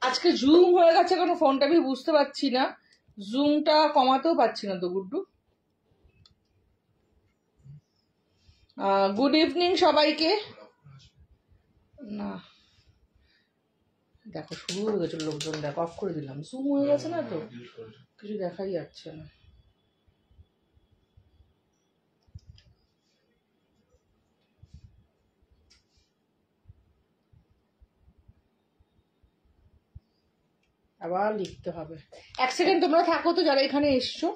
আজকে জুম হয়ে গেছে কেন ফোনটা আমি বুঝতে পারছি না, জুমটা কমাতেও পারছি না তো গুড্ডু। গুড ইভিনিং সবাইকে। না দেখো শুরু হয়ে গেছে লোকজন, দেখো অফ করে দিলাম, জুম হয়ে গেছে না তো কিছু দেখাই যাচ্ছে না। আবার লিখতে হবে। এক সেকেন্ড তোমরা থাকো তো যারা এখানে এসছো।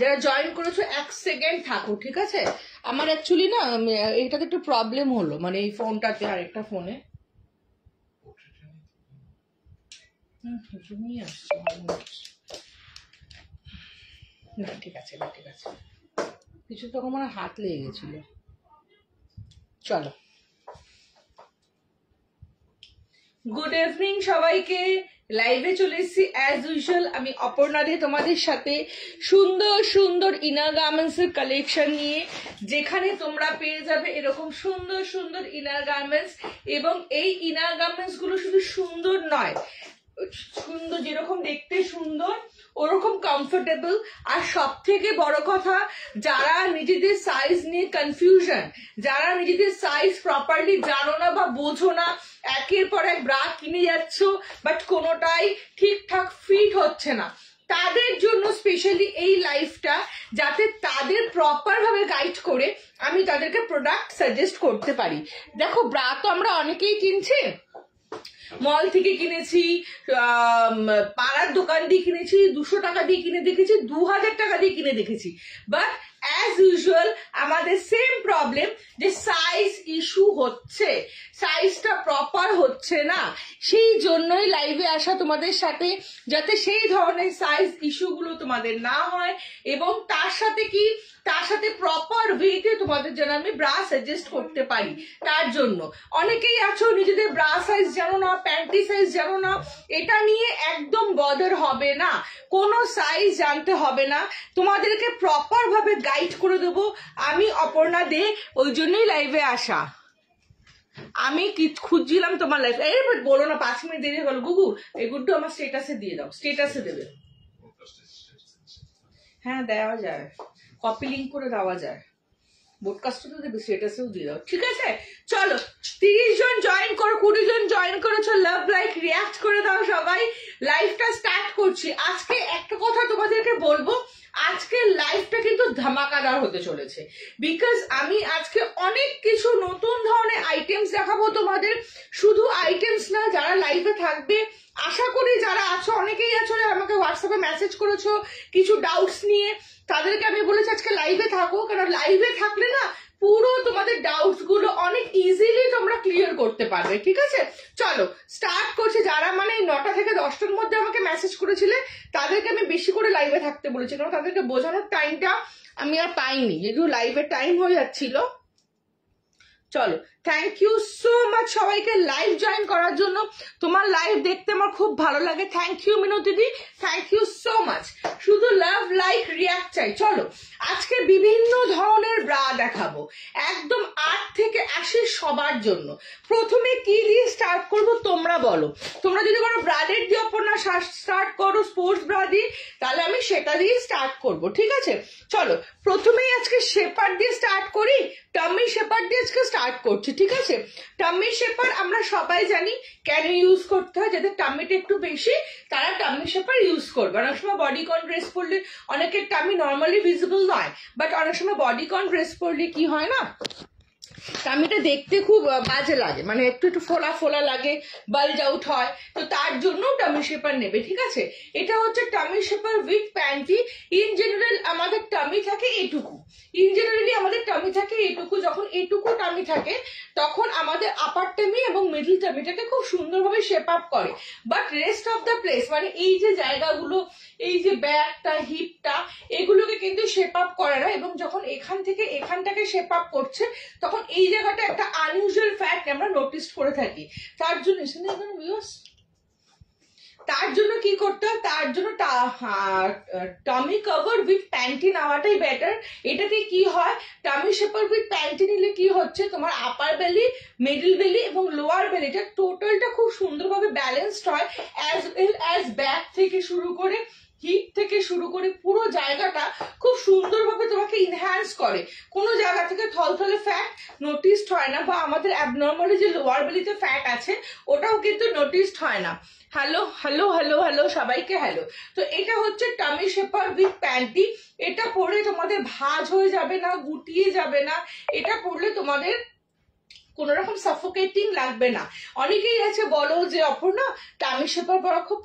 যারা জয়েন করেছো এক সেকেন্ড থাকো, ঠিক আছে? আমার অ্যাকচুয়ালি না এটাতে একটু প্রবলেম হলো, মানে এই ফোনটাতে আর একটা ফোনে না, ঠিক আছে না, ঠিক আছে, কিছু তখন আমার হাত লেগে গেছিল। চলো, গুড ইভিনিং সবাইকে। লাইভে চলে এসেছি অ্যাজ ইউজুয়াল, আমি অপর্ণা দে তোমাদের সাথে সুন্দর সুন্দর ইনার গার্মেন্টস এর কালেকশন নিয়ে, যেখানে তোমরা পেয়ে যাবে এরকম সুন্দর সুন্দর ইনার গার্মেন্টস। এবং এই ইনার গার্মেন্টস গুলো শুধু সুন্দর নয়, সুন্দর যেরকম দেখতে সুন্দর ওরকম কমফোর্টেবল। আর সব থেকে বড় কথা, যারা নিজেদের সাইজ নিয়ে কনফিউশন, যারা নিজেদের সাইজ প্রপারলি জানো না বা বোঝো না, একের পর এক ব্রা কিনে যাচ্ছ বাট কোনোটাই ঠিকঠাক ফিট হচ্ছে না, তাদের জন্য স্পেশালি এই লাইফটা, যাতে তাদের প্রপার ভাবে গাইড করে আমি তাদেরকে প্রোডাক্ট সাজেস্ট করতে পারি। দেখো ব্রা তো আমরা অনেকেই কিনছি, মল থেকে কিনেছি, পাড়ার দোকান দিয়ে কিনেছি, 200 টাকা দিয়ে কিনে দেখেছি, 2000 টাকা দিয়ে কিনে দেখেছি, বাট অ্যাজ ইউজুয়াল আমাদের সেম প্রবলেম যে সাইজ ইস্যু হচ্ছে, সাইজটা প্রপার হচ্ছে না। সেই জন্যই লাইভে আসা তোমাদের সাথে, যাতে সেই ধরনের সাইজ ইস্যুগুলো তোমাদের না হয়, এবং তার সাথে প্রপার ওয়েতে তোমাদের জন্য আমি ব্রা সাজেস্ট করতে পারি। তার জন্য অনেকেই আছো নিজেদের ব্রা সাইজ জানো না, প্যান্টি সাইজ জানো না, এটা নিয়ে একদম বদার হবে না, কোনো সাইজ জানতে হবে না, তোমাদেরকে প্রপার ভাবে গাইড করে দেবো আমি অপর্ণা দে। ওই জন্যই লাইভে আসা। আমি কি খুঁজছিলাম তোমার লাইফ, এই বলো না 5 মিনিট দেরি হয়ে গেল। গুগু এই গুড্ডু আমার স্টেটাসে দিয়ে দাও, স্টেটাসে দেবে। হ্যাঁ দেওয়া যায়, কপি লিঙ্ক করে দেওয়া যায়, বোডকাস্টও দেবে, স্টেটাসেও দিয়ে দাও, ঠিক আছে? চলো 30 জন জয়েন করো, 20 জন জয়েন করেছো, লাভ লাইক রিয়াক্ট করে দাও সবাই। লাইভটা স্টার্ট করছি। আজকে একটা কথা তোমাদেরকে বলবো, আজকে লাইভটা কিন্তু ধামাকাদার হতে চলেছে, বিকজ আমি আজকে অনেক কিছু নতুন ধরনের আইটেমস দেখাবো তোমাদের। শুধু আইটেমস না, যারা লাইভে থাকবে আশা করি যারা আছো, অনেকেই আছো যারা আমাকে হোয়াটসঅ্যাপে মেসেজ করেছো কিছু ডাউটস নিয়ে, তাদেরকে আমি বলেছি আজকে লাইভে থাকো, কারণ লাইভে থাকলে না পুরো তোমাদের ডাউটস গুলো অনেক ইজিলি তোমরা ক্লিয়ার করতে পারবে, ঠিক আছে? চলো স্টার্ট করছি। যারা মানে 9টা থেকে 10টার মধ্যে আমাকে মেসেজ করেছিলে তাদেরকে আমি বেশি করে লাইভে থাকতে বলেছি, কারণ তাদেরকে বোঝানোর টাইমটা আমি আর পাইনি, যেহেতু লাইভের টাইম হয়ে যাচ্ছিল। চলো, থ্যাংক ইউ সো মাচ সবাইকে লাইভ জয়েন করার জন্য। তোমার লাইভ দেখতে আমার খুব ভালো লাগে, thank you Minati di, thank you so much. শুধু লাভ লাইক রিয়াক্ট চাই। চলো আজকে বিভিন্ন ধরনের ব্রা দেখাবো, একদম 8 থেকে 80 সবার জন্য। প্রথমে কি দিয়ে স্টার্ট করব তোমরা বলো? তোমরা যদি কোনো ব্রাডেড দিয়ে অপর্ণা স্টার্ট করো, স্পোর্টস ব্রা দিয়ে, তাহলে আমি সেটা দিয়ে স্টার্ট করব, ঠিক আছে? চলো প্রথমেই আজকে শেপার দিয়ে স্টার্ট করি, টাম্মি শেপার দিয়ে আজকে স্টার্ট করছি, ঠিক আছে? টাম্মি শেপার আমরা সবাই জানি কেন ইউজ করতে হয়, যাদের টাম্মিটা একটু বেশি তারা টাম্মি শেপার ইউজ করবে। অনেক সময় বডিকন ড্রেস পরলে অনেকের টাম্মি নর্মালি ভিজিবল নয়, বাট অনেক সময় বডিকন ড্রেস পরলে কি হয় না, টামিটা দেখতে খুব বাজে লাগে, মানে একটু একটু ফোলা ফোলা লাগে, বালজ আউট হয়, তো তার জন্য টামি শেপার নেবে, ঠিক আছে। এটা হচ্ছে tummy shaper with panty. In general আমাদের টামি থাকে এটুকু, যখন এটুকু টামি থাকে তখন আমাদের আপার টামি এবং মিডল টামিটাকে খুব সুন্দরভাবে শেপ আপ করে। But rest of the place, মানে এই যে জায়গাগুলো, এই যে ব্যাকটা, হিপটা, এগুলোকে কিন্তু শেপ আপ করে না। এবং যখন এখান থেকে এখানটাকে শেপ আপ করছে তখন এই জায়গাটা একটা আনইউজুয়াল ফ্যাক্ট আমরা নোটিস করে থাকি। তার জন্য কি করতে হয়, তার জন্য টামি কভার উইথ প্যান্টি নেওয়াটাই বেটার। এটাতে কি হয়, টামি শেপার উইথ প্যান্টি নিলে কি হচ্ছে, তোমার আপার বেলি, মিডল বেলি এবং লোয়ার বেলিটা টোটালটা খুব সুন্দরভাবে ব্যালেন্সড হয়, অ্যাজ ওয়েল অ্যাজ ব্যাক থেকে শুরু করে, হিপ থেকে শুরু করে পুরো জায়গাটা খুব সুন্দরভাবে তোমাকে ইনহ্যান্স করে। কোনো জায়গা থেকে থলথলে ফ্যাট নোটিসড হয় না, বা আমাদের অ্যাবনর্মালি যে লোয়ার বেলিতে ফ্যাট আছে ওটাও কিন্তু নোটিসড হয় না। হ্যালো হ্যালো হ্যালো হ্যালো সবাইকে হ্যালো। তো এটা হচ্ছে টামি শেপার উইথ প্যান্টি। এটা পরলে তোমাদের ভাঁজ হয়ে যাবে না, গুটিয়ে যাবে না, এটা পরলে তোমাদের কোন রকম সাফোকেটিং লাগবে না। অনেকেই আছে বলো যে অপর্ণা টামি শেপার পরা খুব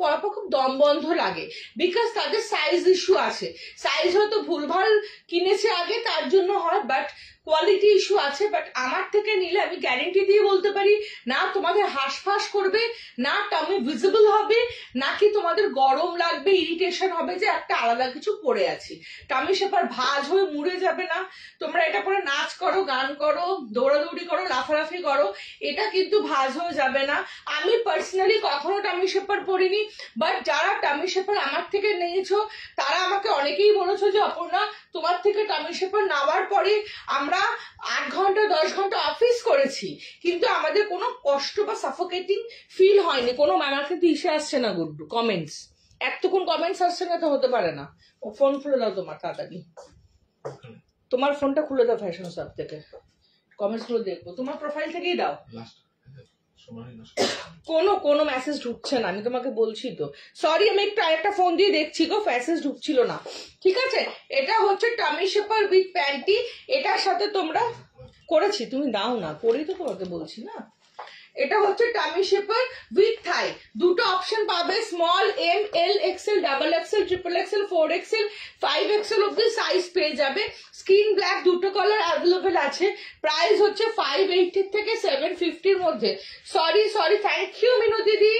দম বন্ধ লাগে, বিকজ তাদের সাইজ ইস্যু আছে। সাইজ হয়তো ভুলভাল কিনেছে আগে তার জন্য হয়, বাট কোয়ালিটি ইস্যু আছে। বাট আমার থেকে নিলে আমি গ্যারেন্টি দিয়ে বলতে পারি, না তোমাদের হাঁসফাঁস করবে, না টামি ভিজিবল হবে, নাকি তোমাদের গরম লাগবে, ইরিটেশন হবে যে একটা আলাদা কিছু পরে আছি। টামি শেপার ভাঁজ হয়ে মুড়ে যাবে না। তোমরা এটা পরে নাচ করো, গান করো, দৌড়াদৌড়ি করো, লাফালাফি করো, এটা কিন্তু ভাঁজ হয়ে যাবে না। আমি পার্সোনালি কখনো টামি শেপার পরিনি, বাট যারা টামি শেপার আমার থেকে নিয়েছো তারা আমাকে অনেকেই বলেছো যে অপর্ণা তোমার থেকে টামি শেপার নেওয়ার পরে আমরা 8 ঘন্টা 10 ঘন্টা অফিস করেছি, কিন্তু আমাদের কোনো কষ্ট বা সাফোকেটিং ফিল হয়নি। কোনো আমার কিন্তু ইসে আসছে না গুড্ডু, কমেন্টস এতক্ষণ কমেন্টস আসছে না, তো হতে পারে না। ও ফোন খুলে দাও তোমার, তাড়াতাড়ি তোমার ফোনটা খুলে দাও ফ্যাশন সব থেকে, কমেন্টস গুলো দেখবো, তোমার প্রোফাইল থেকেই দাও। কোনো মেসেজ ঢুকছে না, আমি তোমাকে বলছি তো, সরি আমি একটু আরেকটা ফোন দিয়ে দেখছি গো, মেসেজ ঢুকছিল না, ঠিক আছে। এটা হচ্ছে টামি শেপার উইথ প্যান্টি, এটার সাথে তোমরা করেছি, তুমি দাও না, করেই তো তোমাকে বলছি না। এটা হচ্ছে টামি শেপার উইথ থাই, দুটো অপশন পাবে, small, M, L, XL, double XL, triple XL, 4XL, 5XL অব্দি সাইজ পেয়ে যাবে। স্কিন ব্ল্যাক দুটো কালার অ্যাভেলেবেল আছে। প্রাইস হচ্ছে 580 থেকে 750 মধ্যে। সরি, থ্যাংক ইউ মিনু দিদি,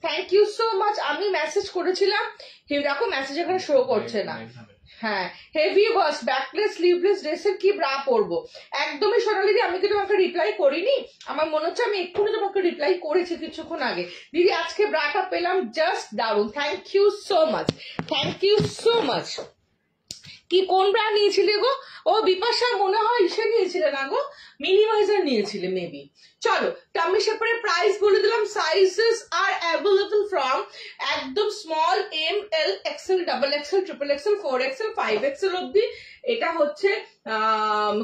থ্যাংক ইউ সো মাচ। আমি মেসেজ করেছিলাম, দেখো মেসেজ এখানে শো করছে না। হ্যাঁ, হেভি ওয়াশ, ব্যাকলেস স্লিভলেস ড্রেসের কি ব্রা পরবো? একদমই সোনালি দি, আমি কি তোমাকে রিপ্লাই করিনি? আমার মনে হচ্ছে আমি এক্ষুনি তোমাকে রিপ্লাই করেছি কিছুক্ষণ আগে। দিদি আজকে ব্রাটা পেলাম, জাস্ট দারুন, thank you so much, thank you so much. কি কোন ব্রা নিয়েছিলে গো? ও বিপাশা মনে হয় ইসে নিয়েছিলে না গো, মিনিমাইজার নিয়েছিলে মেবি। চলো টামি শেপারের প্রাইস বলে দিলাম। সাইজেস আর অ্যাভেলেবল ফ্রম একদম small, M, L, XL, double XL, triple XL, 4XL, 5XL অব্দি। এটা হচ্ছে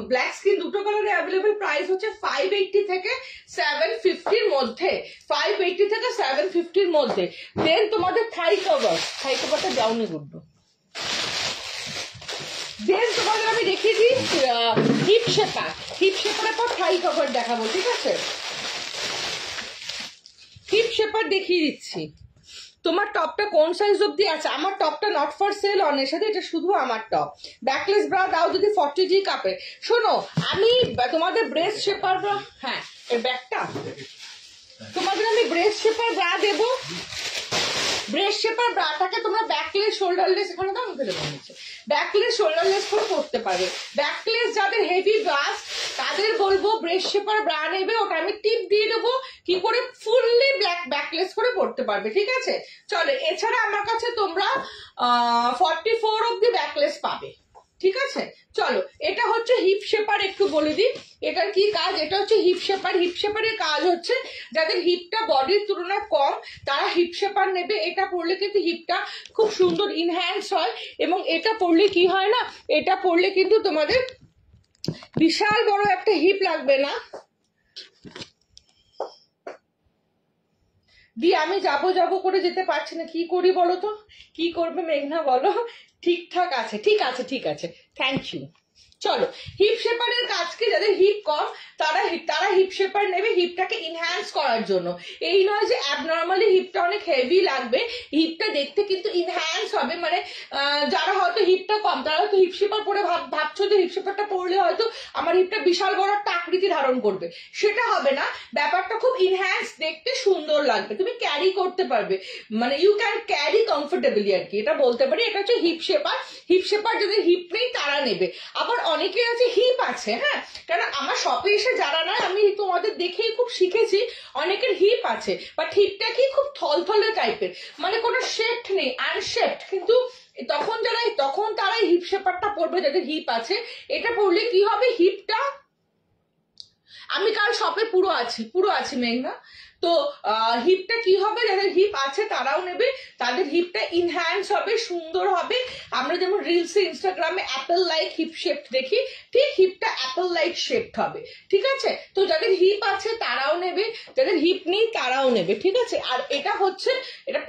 ব্ল্যাক স্কিন দুটো কালারে অ্যাভেলেবল। প্রাইস হচ্ছে 580 থেকে 750 মধ্যে, 580 থেকে 750 মধ্যে। দেন তোমাদের থাই কভারটা যাওনি গুড্ডু। দেন তোমাদের আমি দেখিয়ে দিই হিপ শেপারের পর থাই কভার দেখাবো, ঠিক আছে। হিপ শেপার দেখিয়ে দিচ্ছি। তোমার টপটা কোন সাইজ অব্দি আছে? আমার টপটা নট ফর সেল অন এর সাথে, এটা শুধু আমার টপ। ব্যাকলেস ব্রা দাও যদি 40G কাপে। শোনো, আমি তোমাদের ব্রেস্ট শেপার ব্রা, হ্যাঁ এর ব্যাকটা তোমাদের আমি ব্রেস্ট শেপার ব্রা দেবো। ব্রেস্ট শেপার ব্রাটাকে তোমরা ব্যাকলেস, শোল্ডারলেস, এখানে দাও মুখে দেবো নিচে, ব্যাকলেস শোল্ডারলেস করে পড়তে পারবে। ব্যাকলেস যাদের হেভি ব্লাস্ট তাদের বলবো ব্রেস্ট শেপার ব্রা নেবে, ওটা আমি টিপ দিয়ে দেবো কি করে ফুললি ব্যাকলেস করে পড়তে পারবে, ঠিক আছে। চলো, এছাড়া আমার কাছে তোমরা 44 অব্দি ব্যাকলেস পাবে, ঠিক আছে। চলো, এটা হচ্ছে হিপ শেপার, একটু বলে দিই এটার কি কাজ। এটা হচ্ছে হিপ শেপার। হিপ শেপারের কাজ হচ্ছে যাদের হিপটা বডির তুলনায় কম তারা হিপ শেপার নেবে। এটা পরলে কিন্তু হিপটা খুব সুন্দর ইনহ্যান্স হয়, এবং এটা পরলে কি হয় না, এটা পরলে কিন্তু তোমাদের বিশাল বড় একটা হিপ লাগবে না। দি আমি যাবো করে যেতে পারছি না, কি করি বলো তো? কি করবে মেঘনা বলো? ঠিকঠাক আছে, ঠিক আছে, থ্যাংক ইউ। চলো হিপ শেপারের কাজকে যাদের হিপ কম তারা হিপ শেপার নেবে হিপটাকে ইনহ্যান্স করার জন্য। এই নয় যে অ্যাবনর্মালি হিপটা অনেক হেভি লাগবে, হিপটা দেখতে কিন্তু ইনহ্যান্স হবে। মানে যারা হয়তো হিপটা কম তারা হয়তো হিপ শেপার পরে ভাবছো যে হিপ শেপারটা পরলে হয়তো আমার হিপটা বিশাল বড় একটা আকৃতি ধারণ করবে, সেটা হবে না। ব্যাপারটা খুব ইনহ্যান্স, দেখতে সুন্দর লাগবে, তুমি ক্যারি করতে পারবে, মানে ইউ ক্যান ক্যারি কমফোর্টেবলি আর কি, এটা বলতে পারি। এটা হচ্ছে হিপ শেপার। হিপ শেপার যাদের হিপ নেই তারা নেবে। আবার অনেকের আছে হিপ আছে, হ্যাঁ, কারণ আমার শপে এসে যারা নয় আমি তোমাদের দেখেই খুব শিখেছি, অনেকের হিপ আছে বাট হিপটা কি খুব থলথলে টাইপের, মানে কোনো শেপড নেই, আনশেপড। কিন্তু তখন তারাই হিপ শেপারটা পরবে যাদের হিপ আছে। এটা পরলে কি হবে, হিপটা আমি কাল শপে পুরো আছি মেঘনা, তো হিপটা কি হবে, যাদের হিপ আছে তারাও নেবে, তাদের হিপটা ইনহ্যান্স হবে, সুন্দর হবে। আমরা যেমন রিলসে ইনস্টাগ্রামে অ্যাপেল লাইক হিপ শেপ দেখি, ঠিক হিপটা অ্যাপেল লাইক শেপ হবে, ঠিক আছে। তো যাদের হিপ আছে তারাও নেবে, যাদের হিপ নেই তারাও নেবে, ঠিক আছে। আর এটা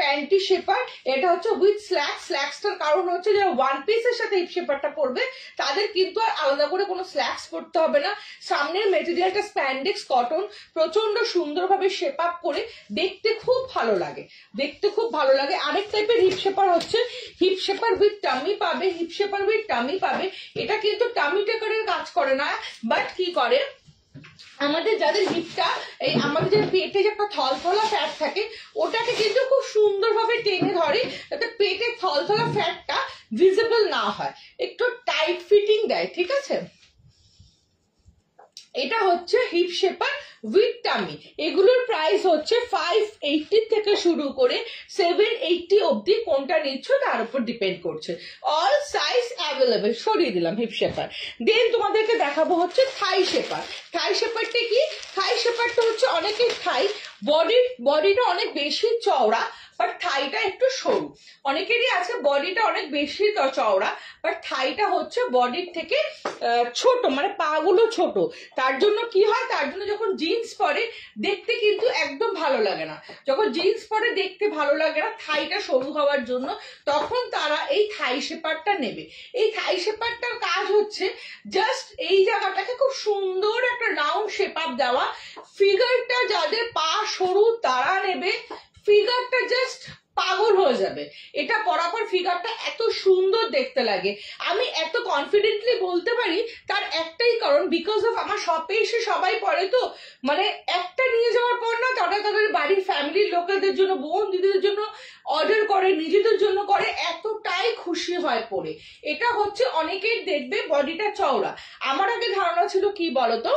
প্যান্টি শেপার, এটা হচ্ছে উইথ স্ল্যাক্সটার কারণ হচ্ছে যে ওয়ান পিসের সাথে হিপ শেপারটা পরবে তাদের কিন্তু আর আলাদা করে কোনো স্ল্যাক্স পরতে হবে না। সামনের মেটেরিয়ালটা স্প্যান্ডেক্স কটন, প্রচন্ড সুন্দরভাবে শেপ আপ করে দেখতে খুব ভালো লাগে, আরেক টাইপের হিপ শেপার হচ্ছে হিপ শেপার উইথ টামি পাবে, এটা কিন্তু টামি টেকারের কাজ করে না, বাট কি করে আমাদের যাদের হিপটা এই আমাদের যে পেটে যে একটা থলথলা ফ্যাট থাকে ওটাকে কিন্তু খুব সুন্দরভাবে টেনে ধরে, যাতে পেটের থলথলা ফ্যাটটা ভিজিবল না হয়, একটু টাইট ফিটিং দেয়, ঠিক আছে। এটা হচ্ছে হিপ শেপার উইথ টামি। এগুলোর প্রাইস হচ্ছে 580 থেকে শুরু করে 780 অব্দি, কোনটা নিচ্ছ তার উপর ডিপেন্ড করছে। All size available. সরিয়ে দিলাম হিপ শেপার। দেন তোমাদেরকে দেখাবো হচ্ছে থাই শেপার। থাই শেপারটা কি, থাই শেপারটা হচ্ছে অনেকের থাই বডিটা অনেক বেশি চওড়া বাট থাইটা একটু সরু, অনেকেরই আছে বডিটা অনেক বেশি চওড়া বাট থাইটা হচ্ছে বডির থেকে ছোট, মানে পা গুলো ছোট। তার জন্য কি হয়, তার জন্য যখন জিন্স পরে দেখতে কিন্তু একদম ভালো লাগে না, যখন জিন্স পরে দেখতে ভালো লাগে না থাইটা সরু হওয়ার জন্য, তখন তারা এই থাই শেপারটা নেবে। এই থাই শেপারটার কাজ হচ্ছে জাস্ট এই জায়গাটাকে খুব সুন্দর একটা রাউন্ড শেপ আপ দেওয়া। ফিগারটা যাদের পা সরু তারা নেবে, ফিগারটা জাস্ট পাগল হয়ে যাবে, এটা পরার পর ফিগারটা এত সুন্দর দেখতে লাগে। আমি এত কনফিডেন্টলি বলতে পারি তার একটাই কারণ, বিকজ অফ আমার শপে এসে সবাই পরে, তো মানে একটা নিয়ে যাওয়ার পর না তারা তাদের বাড়ির ফ্যামিলির লোকেদের জন্য, বোন দিদিদের জন্য অর্ডার করে, নিজেদের জন্য করে, এতটাই খুশি হয় পরে। এটা হচ্ছে অনেকেই দেখবে বডিটা চওড়া, আমার আগে ধারণা ছিল কি বলতো,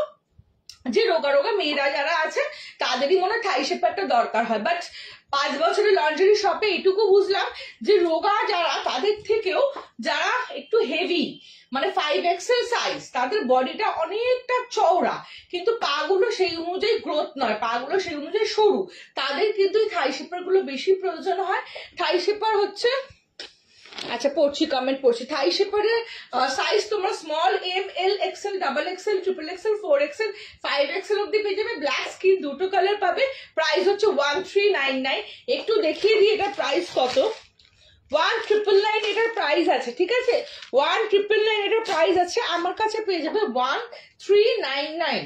যে রোগা মেয়েরা যারা আছে তাদেরই মনে হয় থাই শেপারটা দরকার হয়, বাট 5 বছরের লন্ড্রি শপে এটুকু বুঝলাম যে রোগা যারা তাদের থেকেও যারা একটু হেভি, মানে 5XL সাইজ, তাদের বডিটা অনেকটা চওড়া কিন্তু পাগুলো সেই অনুযায়ী গ্রোথ নয়, পাগুলো সেই অনুযায়ী সরু, তাদের কিন্তু এই থাই শেপার গুলো বেশি প্রয়োজন হয়। থাই শেপার হচ্ছে, আচ্ছা পড়ছি, কমেন্ট পড়ছি। থাই শেপারের সাইজ তোমরা small, M, L, XL, double XL, triple XL, 4XL, 5XL অব্দি পেয়ে যাবে। ব্ল্যাক স্কিন দুটো কালার পাবে। প্রাইস হচ্ছে 1399। একটু দেখিয়ে দিই এটা প্রাইস কত। 1999 এটার প্রাইস আছে, ঠিক আছে, 1999 এটার প্রাইস আছে। আমার কাছে পেয়ে যাবে 1399।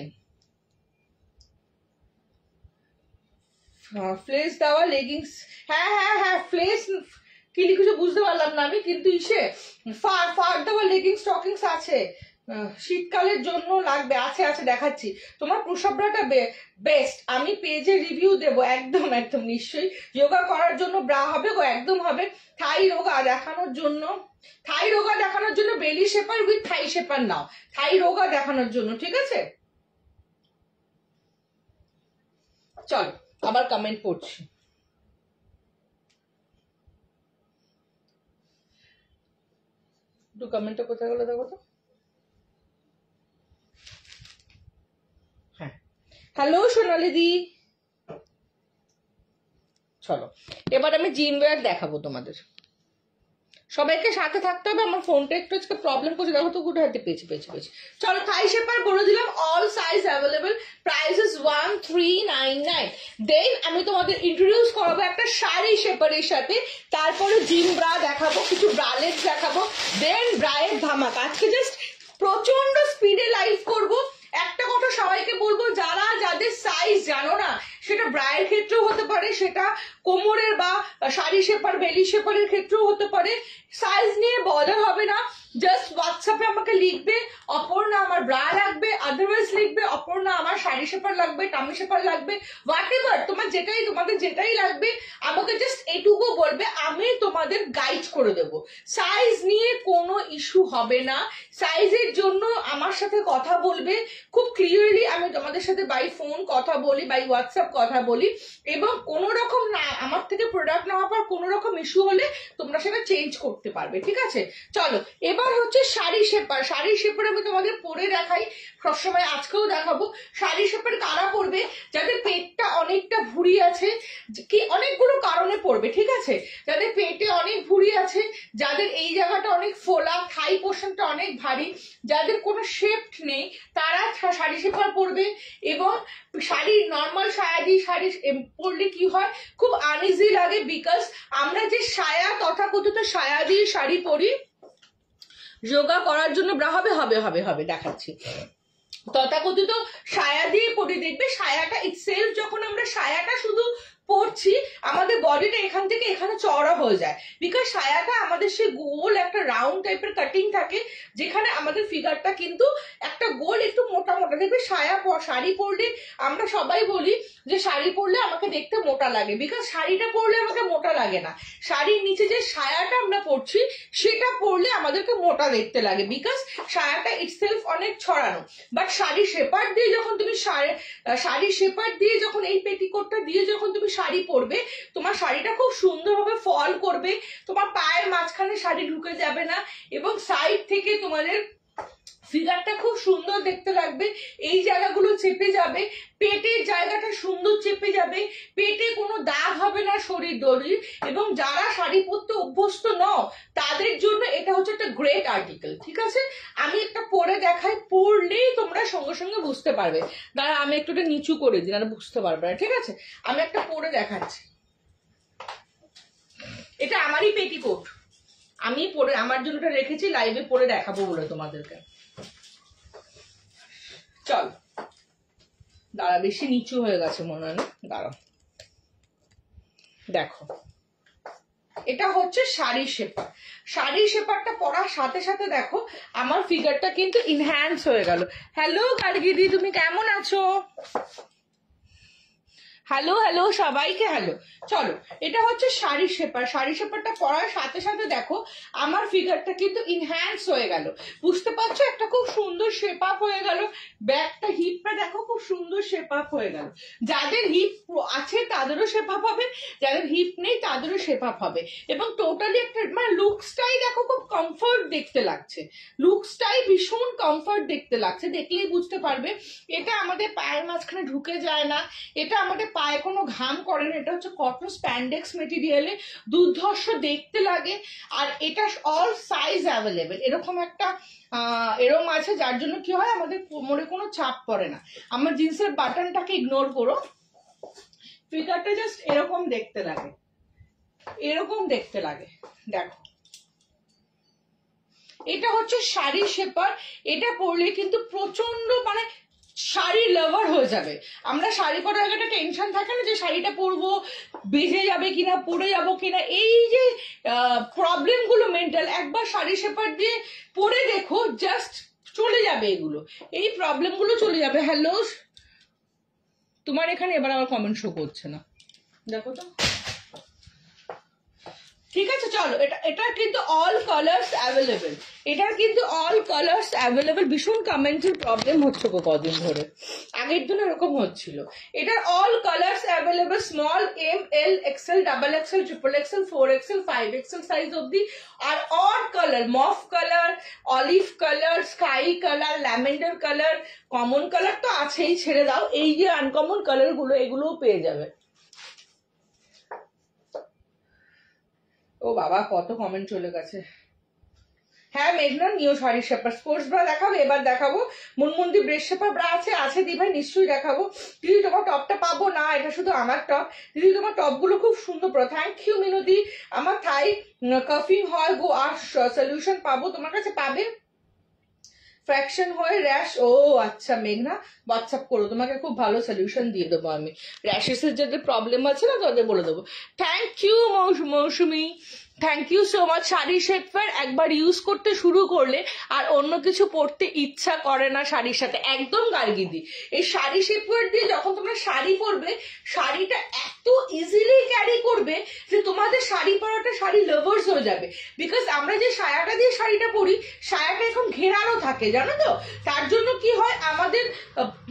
ফ্লেস দেওয়া লেগিংস, হ্যাঁ ফ্লেস কি লিখেছো বুঝতে পারলাম না আমি, কিন্তু ফার দেওয়া লেগিংস স্টকিংস আছে, শীতকালের জন্য লাগবে, আছে দেখাচ্ছি। তোমার প্রসবরাটা বেস্ট, আমি পেজে রিভিউ দেবো, একদম নিশ্চয়ই। যোগা করার জন্য ব্রা হবে গো, একদম হবে। থাই রোগা দেখানোর জন্য বেলি শেপার উইথ থাই শেপার নাও, থাই রোগা দেখানোর জন্য, ঠিক আছে। চলো আবার কমেন্ট পড়ছি। একটু কমেন্টটা কোথায় গেলো দেখো তো। হ্যাঁ, হ্যালো সোনালি দি। চলো এবার আমি জিম ওয়্যার দেখাবো তোমাদের, সবাইকে সাথে থাকতে হবে। আমার ফোনটা একটু আজকে প্রবলেম করছে, দেখো তো গুড হাতে পেয়েছি। চলো থাই শেপার বলে দিলাম, all size available, price is 1399। দেন আমি তোমাদের ইন্ট্রোডিউস করাবো একটা শাড়ি শেপারের সাথে, তারপরে জিম ব্রা দেখাবো, কিছু ব্রালেট দেখাবো, দেন ব্রায়ের ধামাক। আজকে জাস্ট প্রচন্ড স্পিডে লাইভ করব। একটা কথা সবাইকে বলবো, যারা যাদের সাইজ জানো না, সেটা ব্রায়ের ক্ষেত্রেও হতে পারে, সেটা কোমরের বা শাড়ি শেপার বেলি শেপারের ক্ষেত্রেও হতে পারে, সাইজ নিয়ে বদল হবে না। জাস্ট হোয়াটসঅ্যাপে আমাকে লিখবে অপর্ণা আমার ব্রা লাগবে, আদারওয়াইজ লিখবে অপর্ণা আমার শাড়ি শেপার লাগবে, টামি শেপার লাগবে, হোয়াট এভার তোমাদের যেটাই লাগবে আমাকে জাস্ট এটুকু বলবে, আমি তোমাদের গাইড করে দেব। সাইজ নিয়ে কোনো ইস্যু হবে না। সাইজের জন্য আমার সাথে কথা বলবে খুব ক্লিয়ারলি, আমি তোমাদের সাথে বাই ফোন কথা বলি, বাই হোয়াটসঅ্যাপ কথা বলি, এবং কোনো রকম না আমার থেকে প্রোডাক্ট নেওয়ার পর কোনো রকম ইস্যু হলে তোমরা সেটা চেঞ্জ করতে পারবে, ঠিক আছে? চলো এবার হচ্ছে শাড়ি শেপার। শাড়ি শেপার আমি তোমাদের পরে দেখাই সবসময়, আজকেও দেখাবো। শাড়ি শেপার কারা পরবে? যাদের পেটটা অনেকটা ভুঁড়ি আছে, কি অনেকগুলো কারণে পড়বে, ঠিক আছে? যাদের পেটে অনেক ভুঁড়ি আছে, যাদের এই জায়গাটা অনেক ফোলা, থাই পোর্শনটা অনেক ভারী, যাদের কোনো শেপ নেই, তারা শাড়ি শেপার পরবে। এবং শাড়ি নর্মাল সায়াদি শাড়ি পরলে কি হয়, খুব আনইজি লাগে, বিকজ আমরা যে সায়া তথাকথিত সায়াদি শাড়ি পরি যোগা করার জন্য ব্রা হবে হবে হবে হবে দেখাচ্ছি, তথাকথিত সায়া দিয়ে পরি। দেখবে সায়াটা ইটসেলফ, যখন আমরা সায়াটা শুধু পরছি আমাদের বডিটা এখান থেকে এখানে চওড়া হয়ে যায়, বিকজ সায়াটা আমাদের সে গোল একটা রাউন্ড টাইপের কাটিং থাকে, যেখানে আমাদের ফিগারটা কিন্তু একটা গোল একটু মোটা মোটা। দেখবে শাড়ি পরলে আমরা সবাই বলি যে শাড়ি পরলে আমাকে দেখতে মোটা লাগে, বিকজ শাড়িটা পরলে আমাকে মোটা লাগে না, শাড়ির নিচে যে সায়াটা আমরা পরছি সেটা পরলে আমাদেরকে মোটা দেখতে লাগে, বিকজ সায়াটা ইটসেলফ অনেক ছড়ানো। বাট শাড়ি শেপার দিয়ে যখন তুমি শাড়ি শেপার দিয়ে যখন এই পেটিকোটটা দিয়ে যখন তুমি শাড়ি পরবে, তোমার শাড়িটা খুব সুন্দরভাবে ফল করবে, তোমার পায়ের মাঝখানে শাড়ি ঢুকে যাবে না, এবং সাইড থেকে তোমাদের ফিগারটা খুব সুন্দর দেখতে লাগবে, এই জায়গাগুলো চেপে যাবে, পেটের জায়গাটা সুন্দর চেপে যাবে, পেটে কোনো দাগ হবে না শরীর দড়ির। এবং যারা শাড়ি পরতে অভ্যস্ত নও তাদের জন্য এটা হচ্ছে একটা গ্রেট আর্টিকেল, ঠিক আছে? আমি একটা পরে দেখাই, পরলেই তোমরা সঙ্গে সঙ্গে বুঝতে পারবে। দাঁড়া আমি একটু নিচু করে দিই, না বুঝতে পারবে না, ঠিক আছে? আমি একটা পরে দেখাচ্ছি। এটা আমারই পেটিকোট, আমি পরে আমার জন্য এটা রেখেছি, লাইভে পরে দেখাবো বলে তোমাদেরকে। চল দাঁড়া, বেশি নিচু হয়ে গেছে মনে হয় না, দাঁড়া। দেখো এটা হচ্ছে শাড়ি শেপার। শাড়ি শেপারটা পরার সাথে সাথে দেখো আমার ফিগারটা কিন্তু ইনহ্যান্স হয়ে গেল। হ্যালো গার্গিদি, তুমি কেমন আছো? হ্যালো হ্যালো সবাইকে হ্যালো। চলো এটা হচ্ছে শাড়ি শেপার। শাড়ি শেপারটা পরার সাথে সাথে দেখো আমার ফিগারটা কিন্তু ইনহ্যান্স হয়ে গেল, বুঝতে পারছো? একটা খুব সুন্দর শেপ আপ হয়ে গেল, ব্যাকটা হিপটা দেখো খুব সুন্দর শেপ আপ হয়ে গেল। যাদের হিপ আছে তাদেরও শেপ আপ হবে, যাদের হিপ নেই তাদেরও শেপ আপ হবে। এবং টোটালি একটা মানে লুকসটাই দেখো খুব কমফর্ট দেখতে লাগছে, লুকসটাই ভীষণ কমফর্ট দেখতে লাগছে, দেখলেই বুঝতে পারবে। এটা আমাদের পায়ের মাঝখানে ঢুকে যায় না, এটা আমাদের পায়ে কোনো ঘাম করে না, এটা হচ্ছে কটন স্প্যান্ডেক্স মেটেরিয়ালে, দুর্ধর্ষ দেখতে লাগে। আর এটা অল সাইজ অ্যাভেলেবেল, এরকম একটা এরকম আছে, যার জন্য কি হয় আমাদের কোমরে কোনো চাপ পড়ে না। আমার জিন্সের বাটনটাকে ইগনোর করো, ফিগারটা জাস্ট এরকম দেখতে লাগে, এরকম দেখতে লাগে। দেখো এটা হচ্ছে শাড়ি শেপার, এটা পরলে কিন্তু প্রচন্ড মানে শাড়ি লাভার হয়ে যাবে। আমরা শাড়ি পরার আগে একটা টেনশন থাকে না যে শাড়িটা পরবো বেজে যাবে কিনা, পরে যাবো কিনা, এই যে প্রবলেম গুলো মেন্টাল, একবার শাড়ি শেপার দিয়ে পরে দেখো জাস্ট চলে যাবে, এগুলো এই প্রবলেম গুলো চলে যাবে। হ্যালো তোমার এখানে এবার আমার কমেন্ট শো করছে না, দেখো তো, ঠিক আছে? চলো এটা কিন্তু অল কালার্স অ্যাভেলেবেল, এটার কিন্তু অল কালার্স অ্যাভেলেবেল। ভীষণ কমেন্টের প্রবলেম হচ্ছে গো কদিন ধরে, আগের দিন এরকম হচ্ছিল। এটার all colours available, small, M, L, XL, double XL, triple XL, 4XL, 5XL size অব্দি। আর অড colour, mauve colour, olive colour, sky colour, lavender colour, common colour তো আছেই, ছেড়ে দাও, এই যে আনকমন কালার গুলো এগুলোও পেয়ে যাবে। ও বাবা কত কমেন্ট চলে গেছে। হ্যাঁ মেঘনা, নিও শাড়ি শেপার। স্পোর্টস ব্রা দেখাবো, এবার দেখাবো মুনমুন্দি ব্রেস শেপার ব্রা আছে, আছে দি ভাই নিশ্চয়ই দেখাবো। দিদি তোমার টপটা পাবো না, এটা শুধু আমার টপ। দিদি তোমার টপ গুলো খুব সুন্দর, থ্যাংক ইউ মিনুদি। আমার থাই কাফিং হয় গো আর সলিউশন পাবো, তোমার কাছে পাবে। ফ্র্যাকশন হয় র্যাশ। ও আচ্ছা মেঘনা, হোয়াটসঅ্যাপ করো, তোমাকে খুব ভালো সলিউশন দিয়ে দেবো আমি। র্যাশেসের যাদের প্রবলেম আছে না তাদের বলে দেবো। Thank you Mousumi, thank you so much. Sari shaper একবার ইউজ করতে শুরু করলে আর অন্য কিছু পরতে ইচ্ছা করে না শাড়ির সাথে, একদম গার্গিদি। এই শাড়ি শেপার দিয়ে যখন তোমরা শাড়ি পরবে, শাড়িটা এত ইজিলি ক্যারি করবে যে তোমাদের শাড়ি পরাটা শাড়ি লাভার্স হয়ে যাবে। বিকজ আমরা যে সায়াটা দিয়ে শাড়িটা পরি, সায়াটা এখন ঘেরানো থাকে জানো তো, তার জন্য কি হয় আমাদের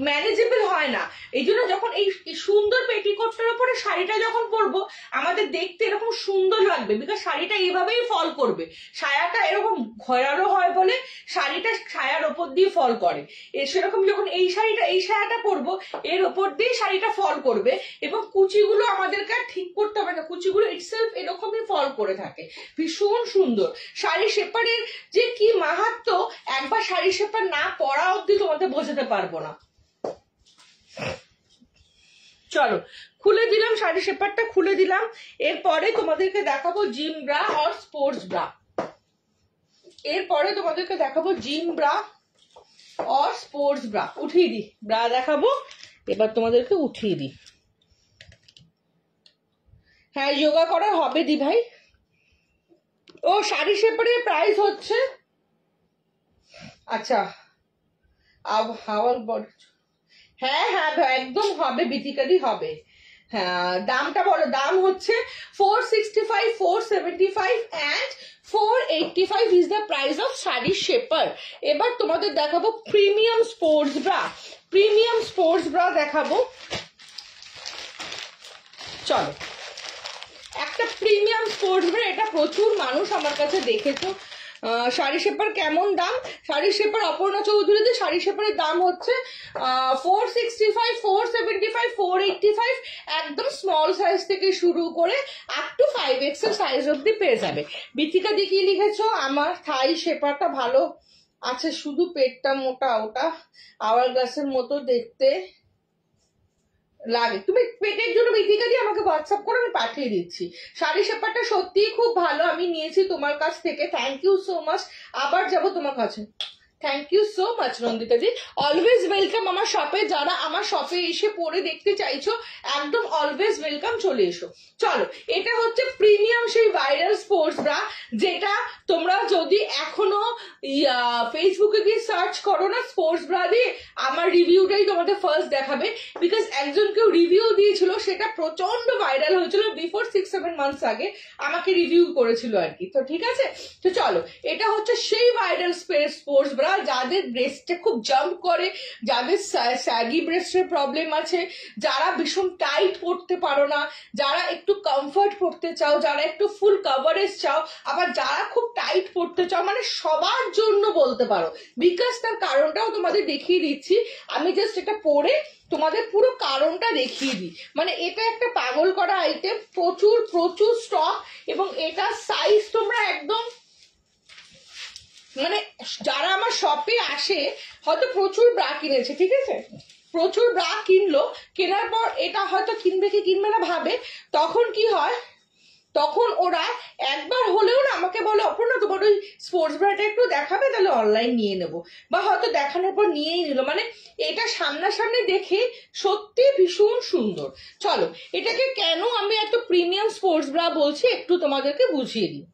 ম্যানেজেবল হয় না। এই জন্য যখন এই সুন্দর পেটিকোটটার উপরে শাড়িটা যখন পরবো আমাদের দেখতে এরকম সুন্দর লাগবে, বিকজ শাড়িটা এইভাবেই ফল করবে। সায়াটা এরকম ঘেরানো হয় বলে শাড়িটা সায়ার ওপর দিয়ে ফল করে। সেরকম যখন এই সায়াটা পরবো এর ওপর দিয়ে শাড়িটা ফল করবে, এবং কুচিগুলো আমাদেরকে আর ঠিক করতে হবে না, কুচিগুলো ইটসেলফ এরকমই ফল করে থাকে। ভীষণ সুন্দর শাড়ি শেপারের যে কি মাহাত্ম্য, একবার শাড়ি শেপার না পরা অব্দি তোমাদের বোঝাতে পারবো না। চলো খুলে দিলাম, শাড়ি শেপারটা খুলে দিলাম। এরপরে তোমাদেরকে দেখাবো জিম ব্রা আর স্পোর্টস ব্রা। এরপরে তোমাদেরকে দেখাবো জিম ব্রা আর স্পোর্টস ব্রা। উঠিয়ে দিই, ব্রা দেখাবো এবার তোমাদেরকে, উঠিয়ে দিই। হ্যাঁ যোগা করা হবে দি ভাই। ও শাড়ি শেপারের প্রাইস হচ্ছে, আচ্ছা হাওয়ার বড়, হ্যাঁ হ্যাঁ একদম হবে বিথিকাদি হবে। হ্যাঁ দামটা বলো, দাম হচ্ছে 465, 475 and 485 is the price of sari shaper. এবার তোমাদের দেখাবো premium sports bra. Premium sports bra দেখাবো, চলো। একটা প্রিমিয়াম স্পোর্টস ব্রা, এটা প্রচুর মানুষ আমার কাছে দেখেছো। শাড়ি শেপার কেমন দাম, শাড়ি শেপার অপর্ণা চৌধুরীদের শাড়ি শেপারের দাম হচ্ছে 465, 475, 485, একদম স্মল সাইজ থেকে শুরু করে আপ টু 5XL সাইজ অব্দি পেয়ে যাবে। বিথিকা দি কি লিখেছো, আমার থাই শেপারটা ভালো আছে, শুধু পেটটা মোটা, ওটা আওয়ার গ্লাসের মতো দেখতে লাগে। তুমি পেটের জন্য বিথিকা দিয়ে আমাকে হোয়াটসঅ্যাপ করে আমি পাঠিয়ে দিচ্ছি। শাড়ি শেপারটা সত্যিই খুব ভালো, আমি নিয়েছি তোমার কাছ থেকে, থ্যাংক ইউ সো মাচ। আবার যাবো তোমার কাছে, thank you so much Nandita ji. Always welcome আমার শপে, যারা আমার শপে এসে পরে দেখতে চাইছো একদম অলওয়েজ ওয়েলকাম, চলে এসো। চলো এটা হচ্ছে প্রিমিয়াম সেই ভাইরাল স্পোর্টস ব্রা, যেটা তোমরা যদি এখনো ফেসবুকে গিয়ে সার্চ করো না স্পোর্টস ব্রা দিয়ে, আমার রিভিউটাই তোমাদের ফার্স্ট দেখাবে। বিকজ একজন কেউ রিভিউ দিয়েছিল, সেটা প্রচন্ড ভাইরাল হয়েছিল বিফোর 6-7 মান্থস আগে আমাকে রিভিউ করেছিল আর কি। তো ঠিক আছে, তো চলো এটা হচ্ছে সেই ভাইরাল স্পোর্টস ব্রা যাদের ব্রেস্টে খুব জাম্প করে, যাদের স্যাগি ব্রেস্টের প্রবলেম আছে, যারা ভীষণ টাইট পড়তে পারো না, যারা একটু কমফর্ট পড়তে চাও, যারা একটু ফুল কভারেজ চাও, আবার যারা খুব টাইট পড়তে চাও, মানে সবার জন্য বলতে পারো। বিকজ তার কারণটাও তোমাদের দেখিয়ে দিচ্ছি, আমি জাস্ট এটা পরে তোমাদের পুরো কারণটা দেখিয়ে দিই। মানে এটা একটা পাগল করা আইটেম, প্রচুর প্রচুর স্টক, এবং এটা সাইজ তোমরা একদম মানে যারা আমার শপে আসে হয়তো প্রচুর ব্রা কিনেছে, ঠিক আছে, প্রচুর ব্রা কিনলো, কেনার পর এটা হয়তো কিনবে কি কিনবে না ভাবে, তখন কি হয়, তখন ওরা একবার হলেও না আমাকে বলে অপর্ণা তোমার ওই স্পোর্টস ব্রাটা একটু দেখাবে, তাহলে অনলাইন নিয়ে নেবো, বা হয়তো দেখানোর পর নিয়েই নিল। মানে এটা সামনাসামনি দেখে সত্যি ভীষণ সুন্দর। চলো এটাকে কেন আমি এত প্রিমিয়াম স্পোর্টস ব্রা বলছি একটু তোমাদেরকে বুঝিয়ে দিই।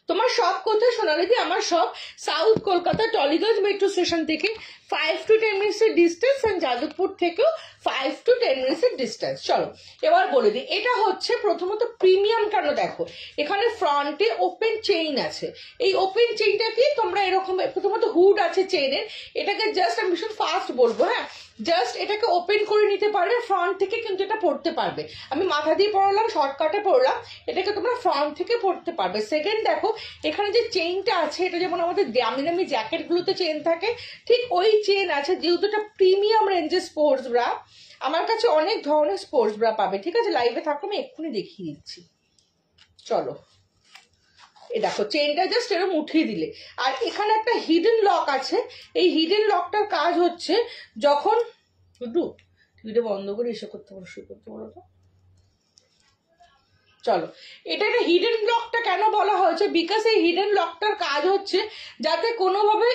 তোমার শপ কোথায় সোনালিদি? আমার shop south Kolkata Tollygunge metro station থেকে 5 to 10 মিনিটসের ডিস্টেন্স, এন্ড যাদবপুর থেকেও 5 to 10 মিনিটসের ডিস্টেন্স। চলো এবার বলে দিই, এটা হচ্ছে প্রথমত প্রিমিয়াম কেন, দেখো এখানে ফ্রন্টে ওপেন চেইন আছে। এই ওপেন চেইনটা কি তোমরা এরকম, প্রথমত হুড আছে চেইনের, এটাকে জাস্ট আমি ভীষণ ফাস্ট বলবো, হ্যাঁ জাস্ট এটাকে ওপেন করে নিতে পারবে, ফ্রন্ট থেকে কিন্তু এটা পড়তে পারবে। আমি মাথা দিয়ে পড়লাম, শর্টকাটে পড়লাম, এটাকে তোমরা ফ্রন্ট থেকে পড়তে পারবে। সেকেন্ড দেখো এখানে যে চেইনটা আছে, এটা যেমন আমাদের দামি দামি জ্যাকেট গুলোতে চেইন থাকে, ঠিক ওই চেইন আছে। যেহেতু এটা প্রিমিয়াম রেঞ্জের স্পোর্টস ব্রা, আমার কাছে অনেক ধরনের স্পোর্টস ব্রা পাবে, ঠিক আছে, লাইভে থাকো আমি এক্ষুনি দেখিয়ে দিচ্ছি। চলো এ দেখো চেইনটা জাস্ট এরকম উঠিয়ে দিলে, আর এখানে একটা হিডেন লক আছে। এই হিডেন লকটার কাজ হচ্ছে যখন টিভিটা বন্ধ করে এসে করতে পারো, শুরু করতে পারো, তো চলো, এটা একটা হিডেন লকটা কেন বলা হয়েছে, বিকজ এই হিডেন লকটার কাজ হচ্ছে যাতে কোনোভাবে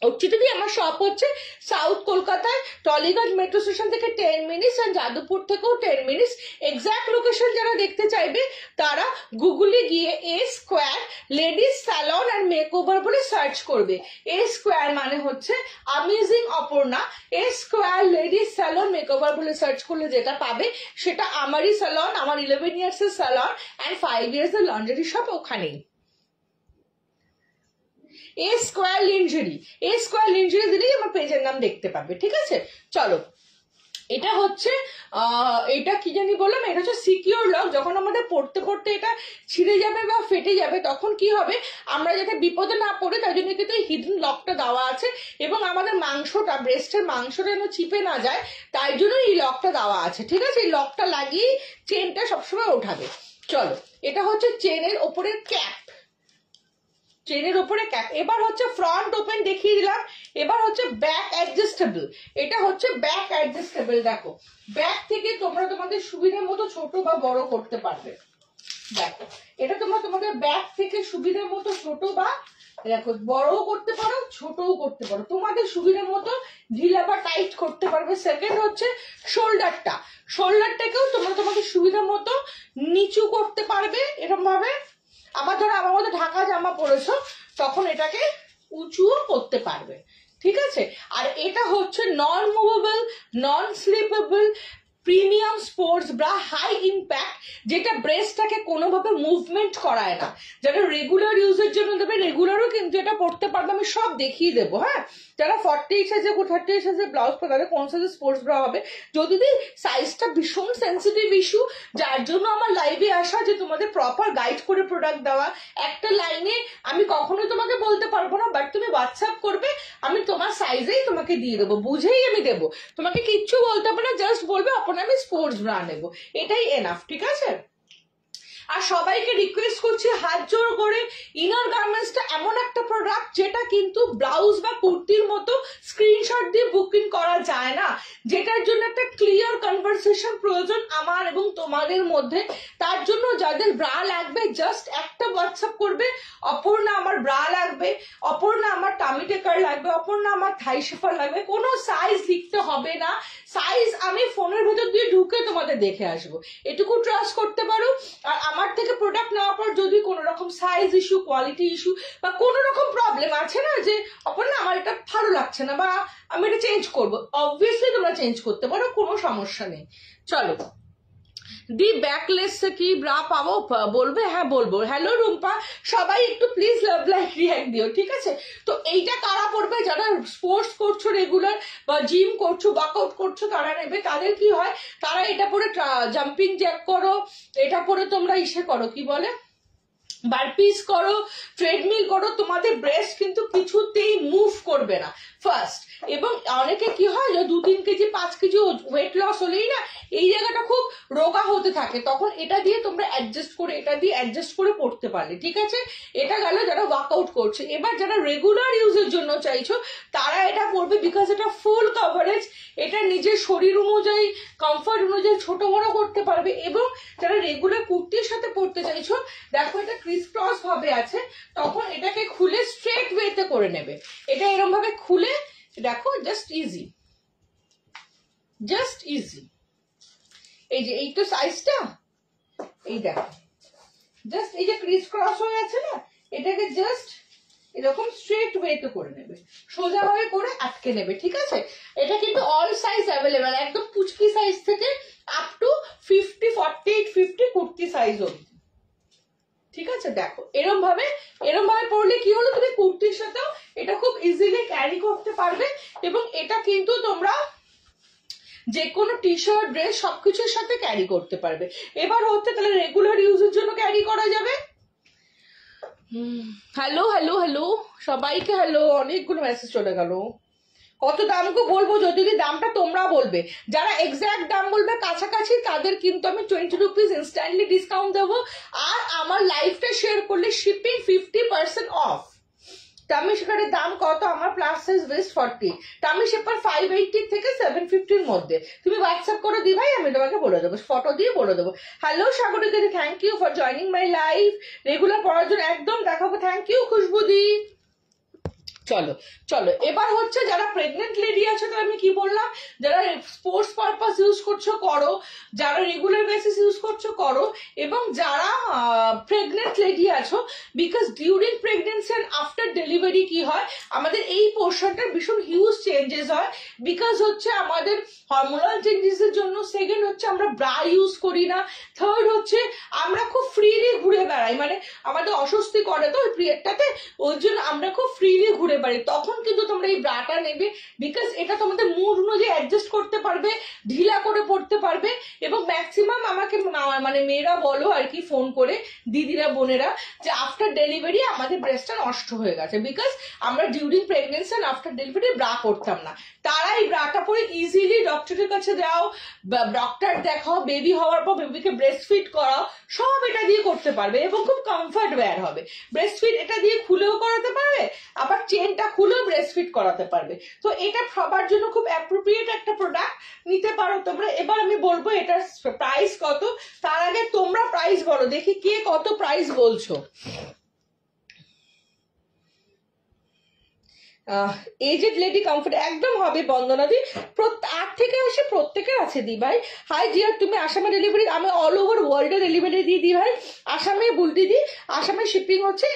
অ্যাকচুয়ালি আমার শপ হচ্ছে সাউথ কলকাতায় টলিগঞ্জ মেট্রো স্টেশন থেকে 10 মিনিটস আর যাদবপুর থেকেও 10 মিনিটস। এক্সাক্ট লোকেশন যারা দেখতে চাইবে তারা গুগলে গিয়ে A square ladies salon and makeover বলে সার্চ করবে। এ স্কোয়ার মানে হচ্ছে amazing Aparna, A square ladies salon makeover বলে সার্চ করলে যেটা পাবে সেটা আমারই স্যালন, আমার 11 ইয়ার্স এর স্যালন অ্যান্ড 5 ইয়ার্স এর লন্ডারি শপ ওখানেই। এ স্কোয়ার লিঞ্জারি, এ স্কোয়ার লিঞ্জারি দিলেই আমার পেজের নাম দেখতে পাবে, ঠিক আছে। চলো, এটা হচ্ছে এটা কি জানি বললাম, এটা হচ্ছে সিকিউর লক। যখন আমাদের পড়তে পড়তে এটা ছিঁড়ে যাবে বা ফেটে যাবে তখন কি হবে, আমরা যাতে বিপদে না পড়ে তাই জন্য কিন্তু হিডেন লকটা দেওয়া আছে, এবং আমাদের মাংসটা, ব্রেস্টের মাংসটা যেন চিপে না যায় তাই জন্য এই লকটা দেওয়া আছে, ঠিক আছে। এই লকটা লাগিয়ে চেনটা সবসময় ওঠাবে। চলো, এটা হচ্ছে চেনের ওপরের ক্যাপ, চেনের উপরে ক্যাপ। এবার হচ্ছে ফ্রন্ট ওপেন দেখিয়ে দিলাম, এবার হচ্ছে ব্যাক অ্যাডজাস্টেবল। এটা হচ্ছে ব্যাক অ্যাডজাস্টেবল। দেখো, ব্যাক থেকে তোমরা তোমাদের সুবিধা মতো ছোট বা বড় করতে পারবে। দেখো, এটা তোমরা তোমাদের ব্যাক থেকে সুবিধা মতো ছোট বা দেখো বড়ও করতে পারো, ছোটও করতে পারো, তোমাদের সুবিধা মতো ঢিলা বা টাইট করতে পারবে। সেকেন্ড হচ্ছে শোল্ডারটা, শোল্ডারটাকেও তোমরা তোমাদের সুবিধা মতো নিচু করতে পারবে এরকম ভাবে। আমার ধরো আমার মধ্যে ঢাকা জামা পরেছো তখন এটাকে উঁচুও করতে পারবে, ঠিক আছে। আর এটা হচ্ছে non movable, non slippable premium sports bra, high impact, যেটা ব্রেস্টটাকে কোনোভাবে মুভমেন্ট করায় না। যারা রেগুলার ইউজের জন্য দেবে রেগুলারও কিন্তু এটা পড়তে পারবে, আমি সব দেখিয়ে দেবো। হ্যাঁ, যারা 40 সাইজে 30 সাইজে ব্লাউজ পরে তাদের কোন সাইজে স্পোর্টস ব্রা হবে, যদি সাইজটা ভীষণ সেন্সিটিভ ইস্যু, যার জন্য আমার লাইভে আসা যে তোমাদের প্রপার গাইড করে প্রোডাক্ট দেওয়া। একটা লাইনে আমি কখনোই তোমাকে বলতে পারবো না, বাট তুমি হোয়াটসঅ্যাপ করবে, আমি তোমার সাইজেই তোমাকে দিয়ে দেবো, বুঝেই আমি দেবো, তোমাকে কিচ্ছু বলতে হবে না, জাস্ট বলবে আমি স্পোর্টস ব্রা নেবো, এটাই এনাফ, ঠিক আছে। আর সবাইকে রিকোয়েস্ট করছি হাত জোর করে, ইনার গার্মেন্টসটা এমন একটা প্রোডাক্ট যেটা কিন্তু ব্লাউজ বা কুর্তির মতো স্ক্রিনশট দিয়ে বুকিং করা যায় না, যেটার জন্য একটা ক্লিয়ার কনভারসেশন প্রয়োজন আমার এবং তোমাদের মধ্যে। তার জন্য যাদের ব্রা লাগবে জাস্ট একটা হোয়াটসঅ্যাপ করবে, অপর্ণা আমার ব্রা লাগবে, অপর্ণা আমার টামি টেকার লাগবে, অপর্ণা আমার থাই শেফার লাগবে। কোনো সাইজ লিখতে হবে না, সাইজ আমি ফোনের ভেতর দিয়ে ঢুকে তোমাদের দেখে আসবো, এটুকু ট্রাস্ট করতে পারো। আর আমার থেকে প্রোডাক্ট নেওয়ার পর যদি কোনো রকম সাইজ ইস্যু, কোয়ালিটি ইস্যু বা কোনো রকম প্রবলেম আছে না, যে অপর্ণা আমার এটা ভালো লাগছে না বা আমি এটা চেঞ্জ করবো, অবভিয়াসলি তোমরা চেঞ্জ করতে পারো, কোনো সমস্যা নেই। চলো, দি ব্যাকলেস কি ব্রা পাবো বলবে? হ্যাঁ বলবো। হ্যালো রুম্পা, সবাই একটু প্লিজ লাভ লাইক রিয়াক্ট দিও, ঠিক আছে। তো এইটা কারা পড়বে? যারা স্পোর্টস করছো রেগুলার বা জিম করছো, ওয়ার্কআউট করছো তারা নেবে। তাদের কি হয়, তারা এটা পরে জাম্পিং জ্যাক করো, এটা পরে তোমরা ইসে করো, কি বলে, বারপিস করো, ট্রেডমিল করো, তোমাদের ব্রেস্ট কিন্তু কিছুতেই মুভ করবে না ফার্স্ট। এবং অনেকে কি হয়, 2-3 কেজি 5 কেজি ওয়েট লস হলেই না এই জায়গাটা খুব রোগা হতে থাকে, তখন এটা দিয়ে তোমরা অ্যাডজাস্ট করে, এটা দিয়ে অ্যাডজাস্ট করে পড়তে পারলে, ঠিক আছে। এটা গেল যারা ওয়ার্কআউট করছে। এবার যারা রেগুলার ইউজের জন্য চাইছো তারা এটা পড়বে, বিকজ এটা ফুল কভারেজ, এটা নিজের শরীর অনুযায়ী, কমফর্ট অনুযায়ী ছোট বড় করতে পারবে। এবং যারা রেগুলার কুর্তির সাথে পড়তে চাইছো, দেখো এটা ক্রিস ক্রস ভাবে আছে, তখন এটাকে খুলে স্ট্রেট ওয়েতে করে নেবে। এটা এরকম ভাবে খুলে দেখো, জাস্ট ইজি, জাস্ট ইজি। এই যে এই তো সাইজটা, এই দেখো, জাস্ট এই যে ক্রিস ক্রস হয়ে আছে না, এটাকে জাস্ট এরকম স্ট্রেট ওয়েতে করে নেবে, সোজা ভাবে করে আটকে নেবে, ঠিক আছে। এটা কিন্তু অল সাইজ অ্যাভেলেবেল, একদম পুচকি সাইজ থেকে আপ টু 50, 48, 50 কুর্তি সাইজ অবধি, ঠিক আছে। দেখো এরম ভাবে পরলে কি হলো, তুমি কুর্তির সাথেও এটা খুব ইজিলি ক্যারি করতে পারবে। এবং এটা কিন্তু তোমরা যে কোনো টি শার্ট, ড্রেস সবকিছুর সাথে ক্যারি করতে পারবে। এবার হচ্ছে তাহলে রেগুলার ইউজের জন্য ক্যারি করা যাবে। হ্যালো হ্যালো হ্যালো সবাইকে হ্যালো, অনেকগুলো মেসেজ চলে গেল। কত দাম গো বলবো, যদি দামটা তোমরা বলবে, যারা এক্সাক্ট দাম বলবে কাছাকাছি তাদের কিন্তু আমি 20 রুপিস ইনস্ট্যান্টলি ডিসকাউন্ট দেবো। আর আমার লাইভটা শেয়ার করলে শিপিং 50% অফ, টামি শেপারের দাম কত? আমার plus size waist 40, tummy shaper 580 থেকে 750 মধ্যে। তুমি হোয়াটসঅ্যাপ করে দি ভাই, আমি তোমাকে বলে দেবো, ফটো দিয়ে বলে দেবো। Hello Sagarika di, thank you for joining my live. Regular পড়ার জন্য একদম দেখাবো, থ্যাংক ইউ খুশবুদি। চলো চলো, এবার হচ্ছে যারা প্রেগনেন্ট লেডি আছে, তো আমি কি বললাম, যারা স্পোর্টস পারপাস ইউজ করছো করো, যারা রেগুলার বেসিস ইউজ করছো করো, এবং যারা প্রেগনেন্ট লেডি আছো, because during pregnancy and after delivery কি হয়, আমাদের এই পোর্শনটার ভীষণ হিউজ চেঞ্জেস হয়, বিকজ হচ্ছে আমাদের হরমোনাল চেঞ্জেসের জন্য। সেকেন্ড হচ্ছে আমরা ব্রা ইউজ করি না। থার্ড হচ্ছে আমরা খুব ফ্রিলি ঘুরে বেড়াই, মানে আমাদের অস্বস্তি করে তো ওই পিরিয়ডটাতে, ওই জন্য আমরা খুব ফ্রিলি ঘুরে বেড়াই। তখন কিন্তু তোমরা এই ব্রাটা নেবে, বিকজ এটা তোমাদের মুড অনুযায়ী অ্যাডজাস্ট করতে পারবে, ঢিলা করে পড়তে পারবে। এবং ম্যাক্সিমাম আমাকে মানে মেয়েরা বলো আর কি ফোন করে, দিদিরা বোনেরা, যে আফটার ডেলিভারি আমাদের ব্রেস্টটা নষ্ট হয়ে গেছে, বিকজ আমরা during pregnancy and after delivery bra করতাম না। তারা এই ব্রাটা পরে ইজিলি ডক্টরের কাছে যাও, ডক্টর দেখাও, বেবি হওয়ার পর বেবিকে ব্রেস্ট ফিড করাও, সব এটা দিয়ে করতে পারবে এবং খুব কমফর্ট ওয়্যার হবে। ব্রেস্ট ফিড এটা দিয়ে খুলেও করাতে পারবে, আবার চেনটা খুলেও ব্রেস্ট ফিড করাতে পারবে। তো এটা সবার জন্য খুব অ্যাপ্রোপ্রিয়েট একটা প্রোডাক্ট, নিতে পারো তোমরা। এবার আমি বলবো এটার প্রাইস কত, তার আগে তোমরা প্রাইস বলো, দেখি কে কত প্রাইস বলছো। এজেড লেডি কমফোর্ট একদম হবে বন্দনা দি, 8 থেকে আসে প্রত্যেকের আছে দি ভাই। হাই ডিয়ার, তুমি আসামে ডেলিভারি, আমি অল ওভার ওয়ার্ল্ডে ডেলিভারি দিয়ে দিই ভাই। আসামে বলতে দিই, আসামে শিপিং হচ্ছে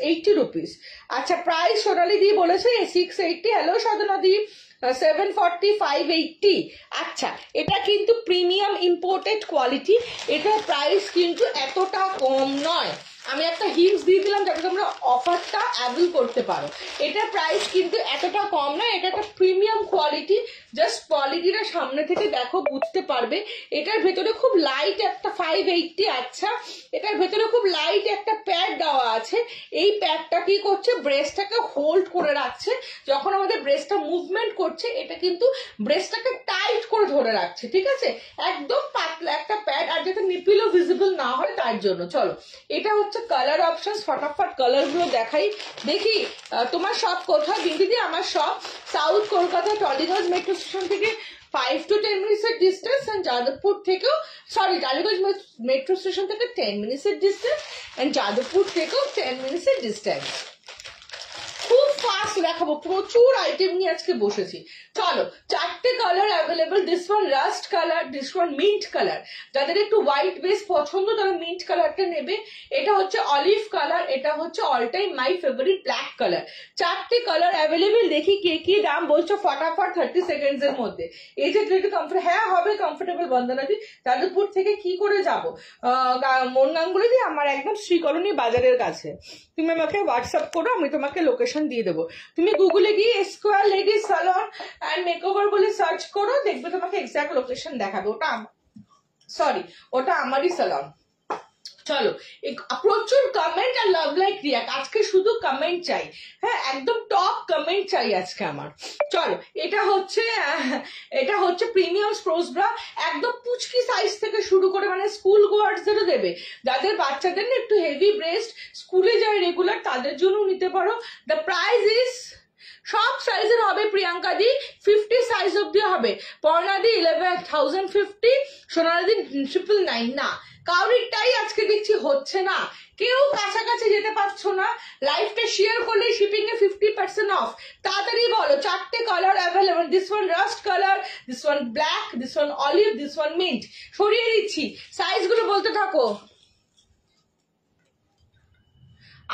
80 রুপিস। আচ্ছা প্রাইস সোনালি দি বলেছে 680। হ্যালো সাধনা দি, 740, 580। আচ্ছা, এটা কিন্তু প্রিমিয়াম ইম্পোর্টেড কোয়ালিটি, এটার প্রাইস কিন্তু এতটা কম নয়। আমি একটা হিন্টস দিয়ে দিলাম যাতে তোমরা অফারটা অ্যাভেল করতে পারো। এটার প্রাইস কিন্তু এতটা কম নয়, এটা একটা প্রিমিয়াম কোয়ালিটি। জাস্ট কোয়ালিটিটা সামনে থেকে দেখো, বুঝতে পারবে। এটার ভেতরে খুব লাইট একটা 580। আচ্ছা, এটার ভেতরে খুব লাইট একটা প্যাড দেওয়া আছে। এই প্যাডটা কি করছে, ব্রেস্টটাকে হোল্ড করে রাখছে। যখন আমাদের ব্রেস্টটা মুভমেন্ট করছে, এটা কিন্তু ব্রেস্টটাকে টাইট করে ধরে রাখছে, ঠিক আছে। একদম পাতলা একটা প্যাড, আর যাতে নিপিলও ভিজিবল না হয় তার জন্য। চলো, এটা হচ্ছে কালার অপশন, ফটাফট কালার গুলো দেখাই। দেখি তোমার সব কোথায় দিদি? আমার সব south Kolkata Tollygunge metro station থেকে 5 to 10 minutes এর ডিস্টেন্স, এন্ড যাদবপুর থেকেও, সরি, টালিগঞ্জ মেট্রো স্টেশন থেকে 10 minutes এর ডিস্টেন্স, এন্ড যাদবপুর থেকেও 10 minutes এর ডিস্টেন্স। খুব ফাস্ট দেখাবো, প্রচুর আইটেম নিয়ে আজকে বসেছি। চলো, 4টে colour available. This one rust colour, this one mint colour. যাদের একটু হোয়াইট বেস পছন্দ তারা মিন্ট কালারটা নেবে। এটা হচ্ছে অলিভ কালার, এটা হচ্ছে all time my favourite black colour. 4টে কালার অ্যাভেলেবল। দেখি কে কি দাম বলছো ফটাফট 30 সেকেন্ডস এর মধ্যে। এই যে কমফোর্ট, হ্যাঁ হবে কমফোর্টেবল বন্দনাদি। যাদবপুর থেকে কি করে যাবো? মন গাঙ্গুলি দিয়ে আমার একদম শ্রীকলোনি বাজারের কাছে। তুমি আমাকে হোয়াটসঅ্যাপ করো, আমি তোমাকে লোকেশন দিয়ে দেবো। তুমি গুগলে গিয়ে square lady salon and makeover বলে সার্চ করো, দেখবে তোমাকে এক্সাক্ট লোকেশন দেখাবে। ওটা আমারই সালন। চলো, প্রচুর কমেন্ট আর লাভ লাইক রিয়াক্ট, আজকে শুধু কমেন্ট চাই। হ্যাঁ, একদম টপ কমেন্ট চাই আজকে আমার। চলো, এটা হচ্ছে প্রিমিয়াম স্পোর্টস ব্রা, একদম পুচকি সাইজ থেকে শুরু করে, মানে স্কুল গোয়ার্সদেরও দেবে। যাদের বাচ্চাদের না একটু হেভি ব্রেস্ট, স্কুলে যায় রেগুলার, তাদের জন্য নিতে পারো। দ্য প্রাইস ইজ, সব সাইজের হবে প্রিয়াঙ্কা দি, 50 সাইজ অব্দি হবে। পর্ণা দি 11,050, সোনালি দি 999। না, কাউরিরটাই আজকে দেখছি হচ্ছে না, কেউ কাছাকাছি যেতে পারছো না। লাইভটা শেয়ার করলে শিপিং এ 50% অফ। তাড়াতাড়ি বলো, 4টে colour available. This one rust colour, this one black, this one olive, this one mint. সরিয়ে দিচ্ছি, সাইজ গুলো বলতে থাকো।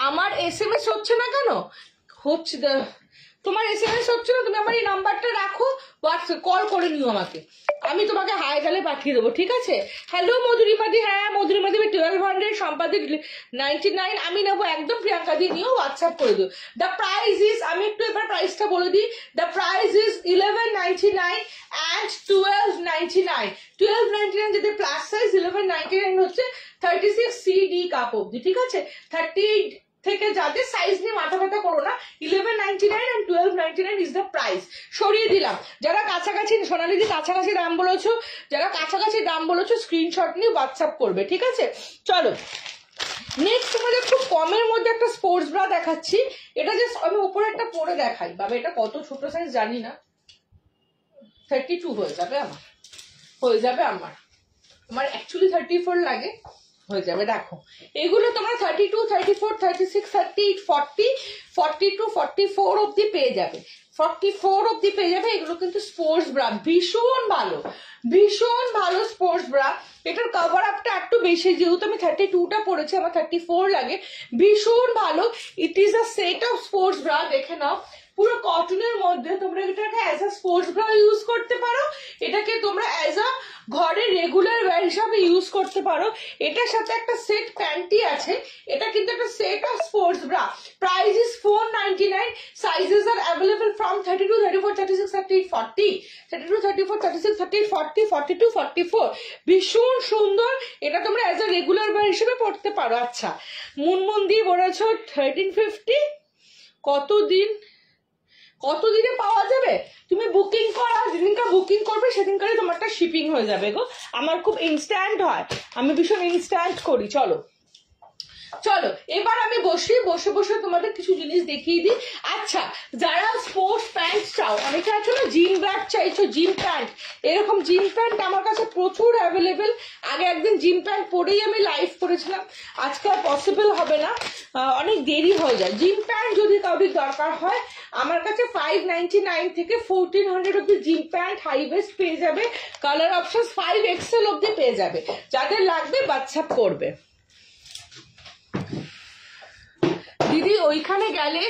আমার SMS হচ্ছে না কেন? হচ্ছে, তোমার SMS হচ্ছে না, তুমি আমার এই নাম্বারটা রাখো, হোয়াটসঅ্যাপ কল করে নিও আমাকে, আমি তোমাকে হাই তালে পাঠিয়ে দেবো, ঠিক আছে। হ্যালো মধুরিমাদি, হ্যাঁ মধুরিমাদি 1200, সম্পাদি 99। আমি নেবো একদম, প্রিয়াঙ্কা দিয়ে নিও, হোয়াটসঅ্যাপ করে দিও। দ্য প্রাইস ইজ, আমি একটু এবার প্রাইসটা বলে দিই। The price is 1199 and 1299। 1299 যদি প্লাস সাইজ, 1199 হচ্ছে 36CD কাপ অব্দি, ঠিক আছে। 30 থেকে যাদের সাইজ নিয়ে মাথা ব্যথা করো না, 1199 and 1299 ইজ দ্য প্রাইস। সরিয়ে দিলাম। যারা কাছাকাছি, সোনালিদি কাছাকাছি দাম বলেছো, যারা কাছাকাছি দাম বলেছো স্ক্রিনশট নিয়ে হোয়াটসঅ্যাপ করবে, ঠিক আছে। চলো, নেক্সট তোমাদের খুব কমের মধ্যে একটা স্পোর্টস ব্রা দেখাচ্ছি। এটা জাস্ট আমি উপরে একটা পরে দেখাই, বাবা এটা কত ছোট সাইজ জানি না, 32 হয়ে যাবে আমার, হয়ে যাবে আমার অ্যাকচুয়ালি 34 লাগে, হয়ে যাবে। দেখো এগুলো তোমরা 32, 34, 36, 38, 40, 42, 44 অব্দি পেয়ে যাবে, 44 অব্দি পেয়ে যাবে। এগুলো কিন্তু স্পোর্টস ব্রা, ভীষণ ভালো, ভীষণ ভালো স্পোর্টস ব্রা। এটার কভার আপটা একটু বেশি, যেহেতু আমি 32টা পরেছি, আমার 34 লাগে, ভীষণ ভালো। It is a set of sports bra, দেখে নাও পুরো কটনের মধ্যে। তোমরা এটাকে as a sports bra use করতে পারো, এটাকে তোমরা অ্যাজ আ ঘরে রেগুলার ওয়্যার হিসাবে ইউজ করতে পারো। এটার সাথে একটা সেট প্যান্টি আছে, এটা কিন্তু একটা set of sports bra. Price is 499, sizes are available from 32, 34, 36, 38, 40, 32, 34, 36, 38, 40, 42, 44। ভীষণ সুন্দর, এটা তোমরা অ্যাজ আ রেগুলার ওয়্যার হিসেবে পড়তে পারো। আচ্ছা মুনমুন দিয়ে বলেছো 1350, কতদিনে পাওয়া যাবে? তুমি বুকিং করা, যেদিনকার বুকিং করবে সেদিনকারই তোমারটা শিপিং হয়ে যাবে গো। আমার খুব ইনস্ট্যান্ট হয়, আমি ভীষণ ইনস্ট্যান্ট করি। চলো চলো এবার আমি বসে বসে তোমাদের কিছু জিনিস দেখিয়ে দিই। আচ্ছা যারা স্পোর্টস প্যান্ট চাও, অনেকে আছে না জিম ব্যাগ চাইছো, জিম প্যান্ট, এরকম জিম প্যান্ট আমার কাছে প্রচুর অ্যাভেলেবেল। আগে একদিন জিম প্যান্ট পরেই আমি লাইভ করেছিলাম, আজকে আর পসিবল হবে না, অনেক দেরি হয়ে যায়। জিম প্যান্ট যদি কাউরির দরকার হয়, আমার কাছে 599 থেকে 1400 অব্দি জিম প্যান্ট হাই ওয়েস্ট পেয়ে যাবে। কালার অপশন 5XL অব্দি পেয়ে যাবে, যাদের লাগবে হোয়াটসঅ্যাপ করবে। দিদি ওইখানে গেলে,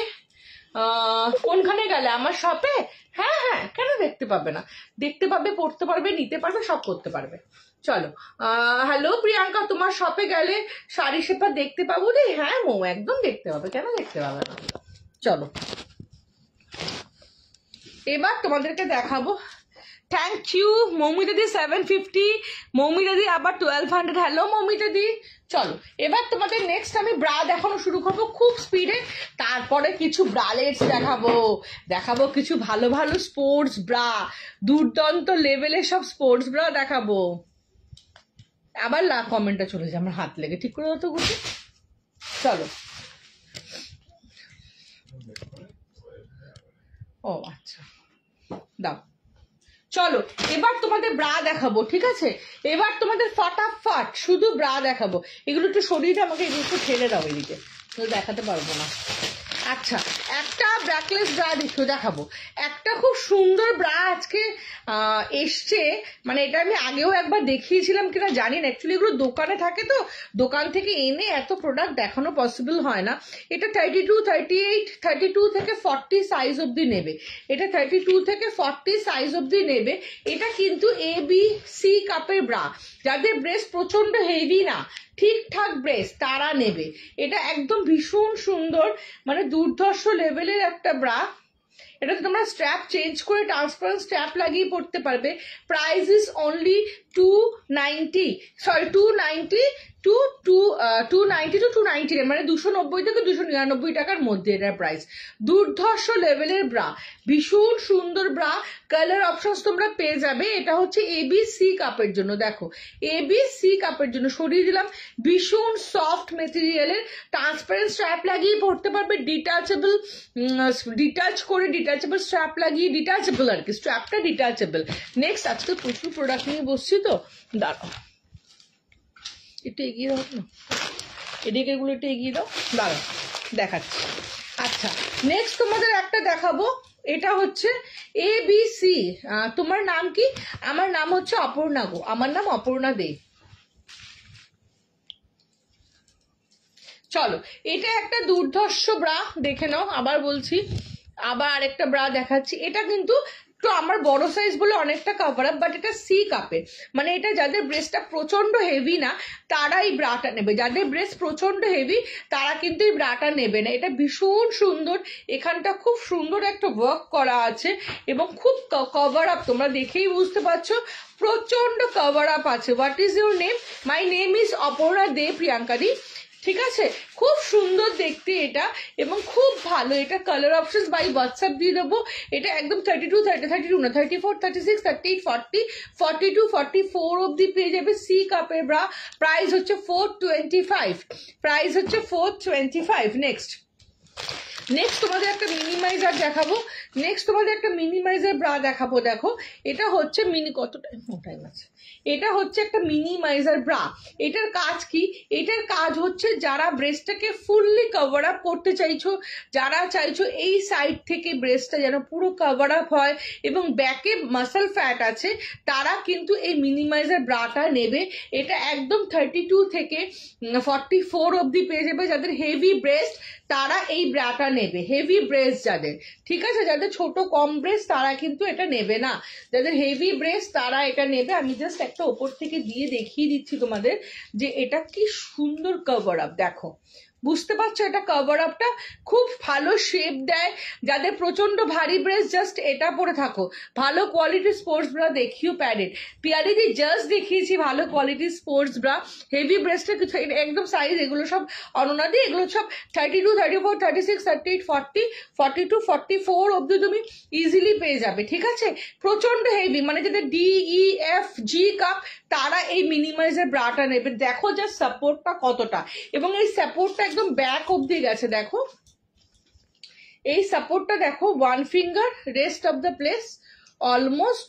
কোনখানে গেলে? আমার শপে? হ্যাঁ হ্যাঁ, কেন দেখতে পাবে না, দেখতে পাবে, পড়তে পারবে, নিতে পারবে, সব করতে পারবে। চলো হ্যালো প্রিয়াঙ্কা, তোমার শপে গেলে শাড়ি সেপা দেখতে পাবো রে? হ্যাঁ মৌ, একদম দেখতে পাবে, কেন দেখতে পাবে না। চলো এবার তোমাদেরকে দেখাবো। থ্যাংক ইউ মৌমিতা দি 750, মৌমিতা দি আবার 1200। হ্যালো মৌমিতা দি। চলো এবার তোমাদের নেক্সট আমি ব্রা দেখানো শুরু করবো খুব স্পিডে, তারপরে কিছু ব্রালেটস দেখাবো কিছু ভালো ভালো স্পোর্টস ব্রা, দুর্দান্ত লেভেলের সব স্পোর্টস ব্রা দেখাবো। আবার কমেন্টটা চলে যায়, আমার হাত লেগে, ঠিক করে তো গুছি। চলো ও আচ্ছা দাও। চলো এবার তোমাদের ব্রা দেখাবো, ঠিক আছে? এবার তোমাদের ফটাফট শুধু ব্রা দেখাবো। এগুলো একটু শরীরে, আমাকে এগুলো একটু ঠেলে দাও এদিকে, দেখাতে পারবো না। আচ্ছা একটা ব্র্যাকলেস ব্রা দেখাবো, একটা খুব সুন্দর ব্রা আজকে এসছে, মানে এটা আমি আগেও একবার দেখিয়েছিলাম কিনা জানি না, অ্যাকচুয়ালি এগুলো দোকানে থাকে তো, দোকান থেকে এনে এত প্রোডাক্ট দেখানো পসিবল হয় না। এটা 32, 38, 32 থেকে 40 সাইজ অব্দি নেবে, এটা 32 থেকে 40 সাইজ অব্দি নেবে। এটা কিন্তু ABC কাপের ব্রা, যাদের ব্রেস্ট প্রচন্ড হেভি না, ঠিকঠাক ব্রেস্ট, তারা নেবে। এটা একদম ভীষণ সুন্দর, মানে দুর্ধর্ষ লেভেলের একটা ব্রা। এটাতে তোমরা স্ট্র্যাপ চেঞ্জ করে ট্রান্সপারেন্ট স্ট্র্যাপ লাগিয়ে পড়তে পারবে। Price is only 290, sorry 290 to 290 মানে 290 থেকে 299 টাকার মধ্যে এটার প্রাইস। দুর্ধর্ষ লেভেলের ব্রা, ভীষণ সুন্দর ব্রা। কালার অপশনস তোমরা পেয়ে যাবে। এটা হচ্ছে ABC কাপের জন্য, দেখো ABC কাপের জন্য সরিয়ে দিলাম। ভীষণ সফট মেটেরিয়ালের, ট্রান্সপারেন্ট স্ট্র্যাপ লাগিয়ে পড়তে পারবে, ডিটাচেবল, ডিটাচ করে ডিটাচেবল স্ট্র্যাপ লাগিয়ে, ডিটাচেবল আর কি, স্ট্র্যাপটা ডিটাচেবল। নেক্সট আজকে প্রচুর প্রোডাক্ট নিয়ে বসছি তো, দাঁড়াও একটু এগিয়ে দাও না, এদিকে এগুলো একটু এগিয়ে দাও, দাঁড়াও দেখাচ্ছি। আচ্ছা নেক্সট তোমাদের একটা দেখাবো, এটা হচ্ছে ABC। তোমার নাম কি? আমার নাম হচ্ছে অপর্ণা গো, আমার নাম অপর্ণা দে। চলো এটা একটা দুর্ধর্ষ ব্রা, দেখে নাও, আবার বলছি, আবার আরেকটা ব্রা দেখাচ্ছি। এটা কিন্তু তো আমার বড় সাইজ বলে অনেকটা কভার আপ, বাট এটা সি কাপে, মানে এটা যাদের ব্রেস্টটা প্রচন্ড হেভি না তারা এই ব্রাটা নেবে, যাদের ব্রেস্ট প্রচন্ড হেভি তারা কিন্তু এই ব্রাটা নেবে না। এটা ভীষণ সুন্দর, এখানটা খুব সুন্দর একটা ওয়ার্ক করা আছে এবং খুব কভার আপ, তোমরা দেখেই বুঝতে পারছো প্রচন্ড কভার আপ আছে। What is your name? My name is Aparna De Priyanka di. ঠিক আছে, খুব সুন্দর দেখতে এটা এবং খুব ভালো। এটা কালার অপশন বাই হোয়াটসঅ্যাপ দিয়ে দেবো। এটা একদম 32 না 34 36 38 40 42 44 অব্দি পেয়ে যাবে। সি কাপের ব্রা, প্রাইস হচ্ছে 425, প্রাইস হচ্ছে 425। নেক্সট তোমাদের একটা মিনিমাইজার দেখাবো, ব্রা দেখাবো। দেখো এটা হচ্ছে টাইম আছে, এটা হচ্ছে একটা মিনিমাইজার ব্রা। এটার কাজ কি? এটার কাজ হচ্ছে যারা ব্রেস্টটাকে ফুললি কভার আপ করতে চাইছো, যারা চাইছো এই সাইড থেকে ব্রেস্টটা যেন পুরো কভার আপ হয় এবং ব্যাকে মাসল ফ্যাট আছে, তারা কিন্তু এই মিনিমাইজার ব্রাটা নেবে। এটা একদম 32 থেকে 44 অব্দি পেয়ে যাবে। যাদের হেভি ব্রেস্ট তারা এই ব্রাটা নেবে, হেভি ব্রেস্ট যাদের, ঠিক আছে, যাদের ছোট কম ব্রেস্ট তারা কিন্তু এটা নেবে না, যাদের হেভি ব্রেস্ট তারা এটা নেবে। আমি জাস্ট একটা ওপর থেকে দিয়ে দেখিয়ে দিচ্ছি তোমাদের যে এটা কি সুন্দর কভার আপ। দেখো, বুঝতে পারছো? এটা কভার আপটা খুব ভালো শেপ দেয়। যাদের প্রচন্ড ভারী ব্রেস্ট জাস্ট এটা পরে থাকো। ভালো কোয়ালিটির স্পোর্টস ব্রা দেখিও প্যাডেড। পিয়ারিদি জাস্ট দেখিয়েছি ভালো কোয়ালিটির স্পোর্টস ব্রা। হেভি ব্রেস্টের কিছু একদম সাইজ, এগুলো সব অননাদি, এগুলো সব 32 34 36 38 40 42 44 অব্দি তুমি ইজিলি পেয়ে যাবে। ঠিক আছে, প্রচন্ড হেভি, মানে যাদের DEFG কাপ তারা এই মিনিমাইজার ব্রাটা নেবে। দেখো জাস্ট সাপোর্টটা কতটা, এবং এই সাপোর্টটা একদম ব্যাক অব্দি গেছে। দেখো এই সাপোর্টটা দেখো, 1 finger, rest of the place almost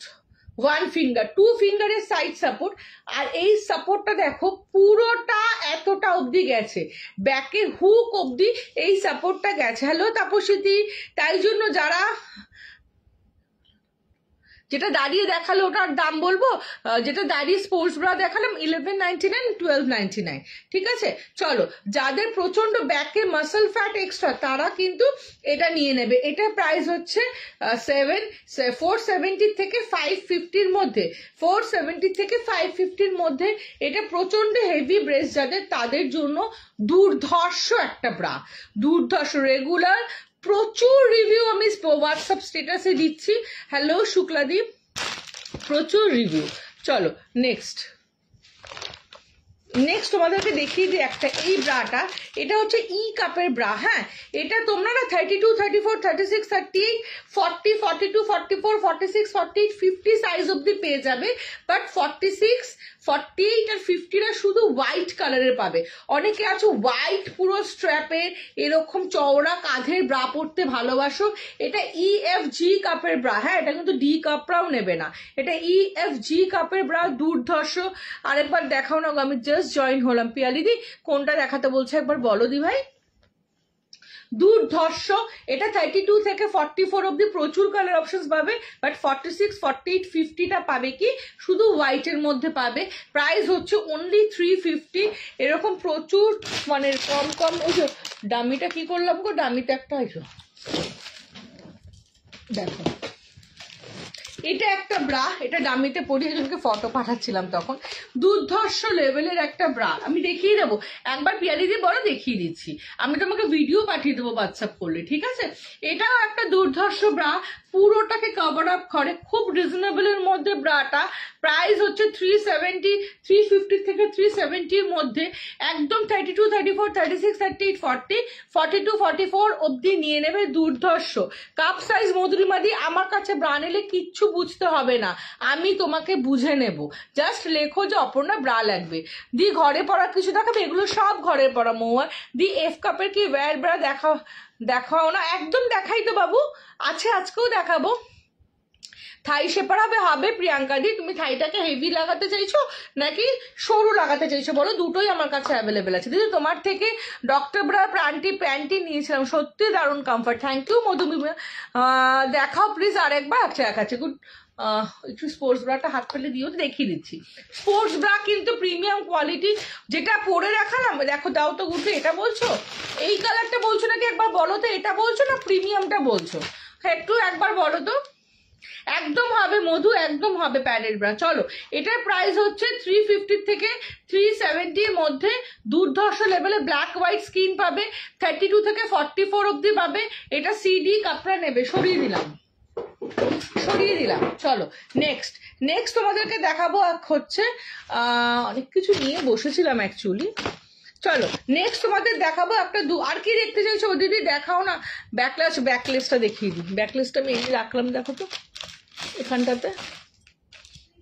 1 finger, 2 ফিঙ্গারের সাইড সাপোর্ট। আর এই সাপোর্টটা দেখো পুরোটা এতটা অব্দি গেছে, ব্যাকের হুক অব্দি এই সাপোর্টটা গেছে। হ্যালো তাপসীদি, তাই জন্য যারা যেটা দাঁড়িয়ে দেখালো ওটার দাম বলবো, যেটা দাঁড়িয়ে স্পোর্টস ব্রা দেখালাম 1199 1299। ঠিক আছে, চলো, যাদের প্রচন্ড ব্যাকে মাসল ফ্যাট এক্সট্রা তারা কিন্তু এটা নিয়ে নেবে। এটা প্রাইস হচ্ছে 470 থেকে 550-র মধ্যে, 470 থেকে 550-র মধ্যে। এটা প্রচন্ড হেভি ব্রেস্ট যাদের, তাদের জন্য দুর্ধর্ষ একটা ব্রা, দুর্ধর্ষ। রেগুলার প্রচুর রিভিউ আমি হোয়াটসঅ্যাপ স্ট্যাটাসে দিচ্ছি। হ্যালো শুক্লাদীপ, প্রচুর রিভিউ। চলো নেক্সট তোমাদেরকে দেখিয়ে দিই একটা, এই ব্রাটা, এটা হচ্ছে ই কাপের ব্রা। হ্যাঁ, এটা তোমরা না 32 34 36 38 40 42 44 46 48 50 সাইজ অব্দি পেয়ে যাবে। বাট 46 48 আর 50টা শুধু হোয়াইট কালারের পাবে। অনেকে আছো হোয়াইট পুরো স্ট্র্যাপের এরকম চওড়া কাঁধের ব্রা পরতে ভালোবাসো, এটা EFG কাপের ব্রা। হ্যাঁ, এটা কিন্তু ডি কাপরাও নেবে না, এটা EFG কাপের ব্রা, দুর্ধর্ষ। আরেকবার দেখাও না, আমি জাস্ট জয়েন হলাম। পিয়ালিদি কোনটা দেখাতে বলছে একবার বলো দি ভাই। দুর্ধর্ষ, এটা 32 থেকে 44 অব্দি প্রচুর কালার অপশনস পাবে। বাট 46 48 50টা পাবে কি শুধু হোয়াইটের মধ্যে পাবে। প্রাইস হচ্ছে অনলি 350। এরকম প্রচুর, মানে কম। ওই যে ডামিটা কি করলাম গো, ডামিতে একটা দেখো, এটা একটা ব্রা, এটা ডামিতে পরি, একজনকে ফটো পাঠাচ্ছিলাম তখন। দুর্ধর্ষ লেভেলের একটা ব্রা, আমি দেখিয়ে দেবো একবার। পিয়ালি দিয়ে বলো, দেখিয়ে দিচ্ছি। আমি তোমাকে ভিডিও পাঠিয়ে দেবো হোয়াটসঅ্যাপ করলে, ঠিক আছে। এটাও একটা দুর্ধর্ষ ব্রা, পুরোটাকে কভার আপ করে, খুব রিজনেবলের মধ্যে ব্রাটা। প্রাইস হচ্ছে 370, 350 থেকে 370-র মধ্যে। একদম 32 34 36 38 40 42 44 অব্দি নিয়ে নেবে। দুর্ধর্ষ কাপ সাইজ। মধুরিমাদি, আমার কাছে ব্রা নিলে কিচ্ছু বুঝতে হবে না, আমি তোমাকে বুঝে নেব। জাস্ট লেখো যে অপর্ণা ব্রা লাগবে। দি ঘরে পড়া কিছু দেখাবে, এগুলো সব ঘরে পড়া। মৌয়া দি এফ কাপের কি ওয়্যার ব্রা দেখাও না? একদম দেখাই তো বাবু, আছে, আজকেও দেখাবো। থাই শেপার হবে প্রিয়াঙ্কা দি, তুমি থাইটাকে হেভি লাগাতে চাইছো নাকি সরু লাগাতে চাইছো বলো? দুটোই আমার কাছে অ্যাভেলেবেল আছে দিদি। তোমার থেকে ডক্টর ব্রা প্যান্টি নিয়েছিলাম, সত্যি দারুণ কমফর্ট। Thank you মধুমিমা। দেখাও প্লিজ আরেকবার। আচ্ছা, দেখাচ্ছি, গুড। একটু স্পোর্টস ব্রাটা হাত ফেলে দিও, দেখিয়ে দিচ্ছি। স্পোর্টস ব্রা কিন্তু প্রিমিয়াম কোয়ালিটি, যেটা পরে রাখালাম। দেখো, দাও তো গুড্ডু, এটা বলছো এই কালারটা বলছো নাকি একবার বলো তো, এটা বলছো না প্রিমিয়ামটা বলছো? হ্যাঁ, একটু একবার বলো তো। একদম হবে মধু, একদম হবে প্যাডেড ব্রা। চলো, এটার প্রাইস হচ্ছে 350 থেকে 370-র মধ্যে। দুর্ধর্ষ লেভেলে ব্ল্যাক হোয়াইট স্কিন পাবে, 32 থেকে 44 অব্দি পাবে। এটা সিডি কাপড়া নেবে। সরিয়ে দিলাম। চলো নেক্সট তোমাদেরকে দেখাবো হচ্ছে অনেক কিছু নিয়ে বসেছিলাম অ্যাকচুয়ালি। চলো নেক্সট তোমাদের দেখাবো একটা আর কি দেখতে চাইছো দিদি দেখাও না। ব্যাকলেসটা দেখিয়ে দিই। ব্যাকলেসটা আমি এনে রাখলাম, দেখো তো এখানটাতে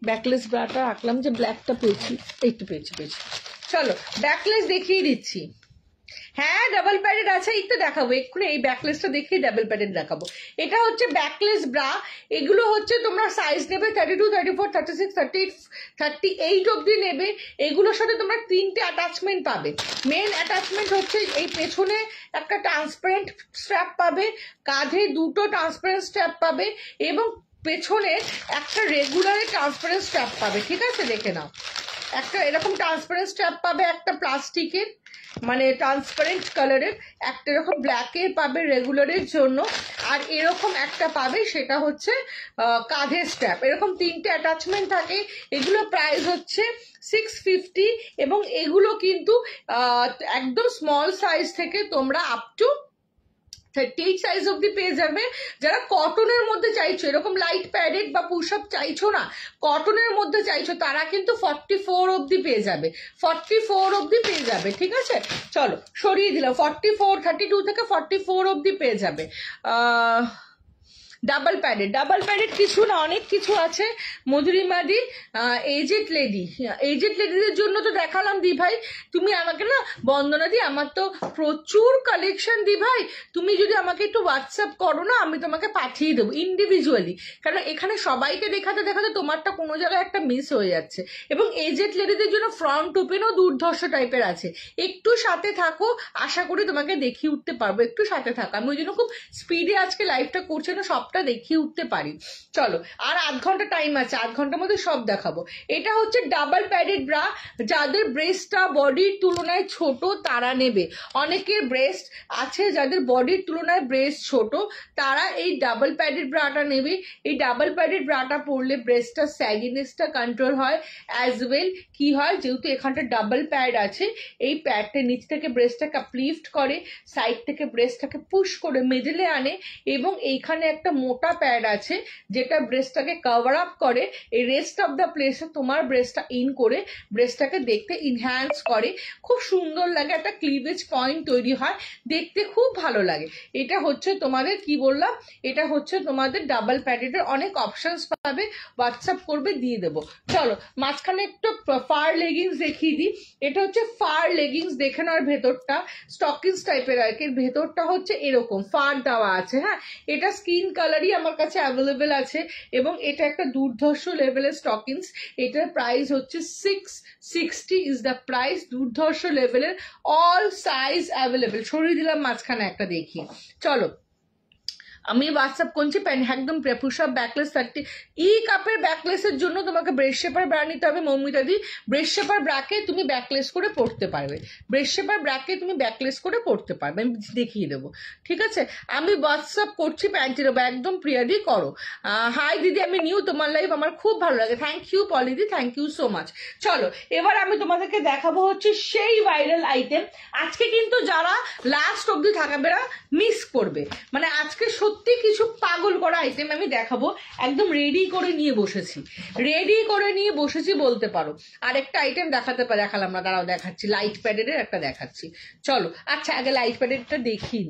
ব্যাকলেস ব্রাটা রাখলাম, যে ব্ল্যাকটা পেয়েছি, এইটা পেয়েছি। চলো ব্যাকলেস দেখিয়ে দিচ্ছি। হ্যাঁ ডাবল প্যাডেড আছে, এই তো দেখাবো এক্ষুনি। এই ব্যাকলেসটা দেখিয়ে ডাবল প্যাডেড দেখাবো। এটা হচ্ছে ব্যাকলেস ব্রা। এগুলো হচ্ছে তোমরা সাইজ নেবে 32, 34, 36, 38, 38 অব্দি নেবে। এগুলোর সাথে তোমরা 3টে অ্যাটাচমেন্ট পাবে। মেন অ্যাটাচমেন্ট হচ্ছে এই পেছনে একটা ট্রান্সপারেন্ট স্ট্র্যাপ পাবে, কাঁধে 2টো ট্রান্সপারেন্ট স্ট্র্যাপ পাবে, এবং পেছনে একটা রেগুলার ট্রান্সপারেন্ট স্ট্র্যাপ পাবে। ঠিক আছে, দেখে নাও। একটা এরকম ট্রান্সপারেন্ট স্ট্র্যাপ পাবে, একটা প্লাস্টিকের মানে ট্রান্সপারেন্ট কালারের, একটা এরকম ব্ল্যাকের পাবে রেগুলারের জন্য, আর এরকম একটা পাবে সেটা হচ্ছে কাঁধের স্ট্র্যাপ। এরকম 3টে অ্যাটাচমেন্ট থাকে। এগুলো প্রাইস হচ্ছে 650, এবং এগুলো কিন্তু একদম স্মল সাইজ থেকে তোমরা আপ টু 38 সাইজ অব্দি পেয়ে যাবে। যারা কটনের মধ্যে চাইছো, এরকম লাইট প্যাডেড বা পুশ আপ চাইছো না, কটনের মধ্যে চাইছো, তারা কিন্তু 44 অব্দি পেয়ে যাবে। 44 অব্দি পেয়ে যাবে। ঠিক আছে, চলো সরিয়ে দিলাম। 44, 32 থেকে 44 অব্দি পেয়ে যাবে। ডাবল প্যাডেড কিছু না, অনেক কিছু আছে মধুরিমাদি। এজেড লেডিদের জন্য তো দেখালাম দি ভাই। তুমি আমাকে না বন্দনা দি, আমার তো প্রচুর কালেকশন দি ভাই, তুমি যদি আমাকে একটু হোয়াটসঅ্যাপ করো না, আমি তোমাকে পাঠিয়ে দেবো ইন্ডিভিজুয়ালি। কারণ এখানে সবাইকে দেখাতে তোমারটা কোনো জায়গায় একটা মিস হয়ে যাচ্ছে। এবং এজেড লেডিদের জন্য ফ্রন্ট ওপেনও দুর্ধর্ষ টাইপের আছে। একটু সাথে থাকো, আশা করি তোমাকে দেখিয়ে উঠতে পারবো। একটু সাথে থাকো, আমি ওই জন্য খুব স্পিডে আজকে লাইভটা করছি না, সবটা দেখিয়ে উঠতে পারি। চলো আর 8 ঘন্টা টাইম আছে, 8 ঘন্টার মধ্যে সব দেখাবো। এটা হচ্ছে ডাবল প্যাডেড ব্রা। যাদের ব্রেস্টটা বডির তুলনায় ছোট তারা নেবে। অনেকের ব্রেস্ট আছে যাদের বডির তুলনায় ব্রেস্ট ছোট, তারা এই ডাবল প্যাডেড ব্রাটা নেবে। এই ডাবল প্যাডেড ব্রাটা পরলে ব্রেস্টটা স্যাগিনেসটা কন্ট্রোল হয়। অ্যাজ ওয়েল কি হয়, যেহেতু এখানটা ডাবল প্যাড আছে, এই প্যাডটা নিচ থেকে ব্রেস্টটাকে আপলিফট করে, সাইড থেকে ব্রেস্টটাকে পুশ করে মিডলে আনে, এবং এইখানে একটা মোটা প্যাড আছে যেটা ব্রেস্টটাকে কভার আপ করে। এই রেস্ট অফ দ্য প্লেসে তোমার ব্রেস্টটা ইন করে ব্রেস্টটাকে দেখতে ইনহ্যান্স করে। খুব সুন্দর লাগে, একটা ক্লিভেজ পয়েন্ট তৈরি হয়, দেখতে খুব ভালো লাগে। এটা হচ্ছে তোমাদের কি বললাম, এটা হচ্ছে তোমাদের ডাবল প্যাডেডের। অনেক অপশনস পাবে, হোয়াটসঅ্যাপ করবে, দিয়ে দেবো। চলো মাঝখানে একটু ফার লেগিংস দেখিয়ে দিই। এটা হচ্ছে ফার লেগিংস, দেখে নেওয়ার ভেতরটা স্টকিংস টাইপের আর কি। ভেতরটা হচ্ছে এরকম ফার দেওয়া আছে। হ্যাঁ, এটা স্কিন কালারই আমার কাছে অ্যাভেলেবেল আছে, এবং এটা একটা দুর্ধর্ষ লেভেলের স্টকিংস। এটার প্রাইস হচ্ছে 660 ইজ দ্য প্রাইস। দুর্ধর্ষ লেভেলের, অল সাইজ অ্যাভেলেবেল। সরিয়ে দিলাম মাঝখানে একটা দেখিয়ে। চলো আমি হোয়াটসঅ্যাপ করছি একদম পুশ-আপ ব্যাকলেস 30 কাপের ব্যাকলেসের জন্য তোমাকে ব্রেস্ট শেপার ব্রা নিতে হবে মৌমিতা দি। ব্রেস্ট শেপার ব্রাকে তুমি ব্যাকলেস করে পড়তে পারবে, ব্রেস্ট শেপার ব্রাকে তুমি ব্যাকলেস করে পড়তে পারবে, আমি দেখিয়ে দেবো। ঠিক আছে, আমি হোয়াটসঅ্যাপ করছি প্যান্টের ওপর, একদম প্রিয়াদি করো। হাই দিদি, আমি নিউ তোমার লাইভ, আমার খুব ভালো লাগে। থ্যাংক ইউ পলিদি, থ্যাংক ইউ সো মাচ। চলো এবার আমি তোমাদেরকে দেখাবো হচ্ছে সেই ভাইরাল আইটেম। আজকে কিন্তু যারা লাস্ট অব্দি থাকবে না মিস করবে, মানে আজকে সত্যি কিছু পাগল করা আইটেম আমি দেখাবো। একদম রেডি করে নিয়ে বসেছি বলতে পারো। আরেকটা আইটেম দেখালাম না, দাঁড়াও দেখাচ্ছি। লাইট প্যাডের একটা দেখাচ্ছি। চলো আচ্ছা আগে লাইট প্যাডেরটা দেখিয়ে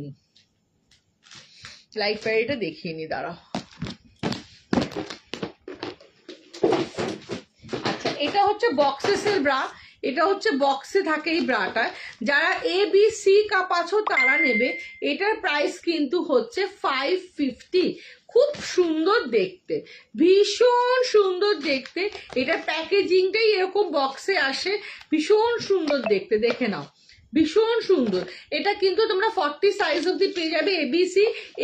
নি, দাঁড়াও। আচ্ছা, এটা হচ্ছে বক্সেসের ব্রা। এটা হচ্ছে বক্সে থাকে এই ব্রাটা। যারা ABC কাপ আছো তারা নেবে। এটার প্রাইস কিন্তু হচ্ছে 550। খুব সুন্দর দেখতে, ভীষণ সুন্দর দেখতে। এটার প্যাকেজিংটাই এরকম বক্সে আসে, ভীষণ সুন্দর দেখতে, দেখে নাও, ভীষণ সুন্দর। এটা কিন্তু তোমরা 40 সাইজ অব্দি পেয়ে যাবে ABC।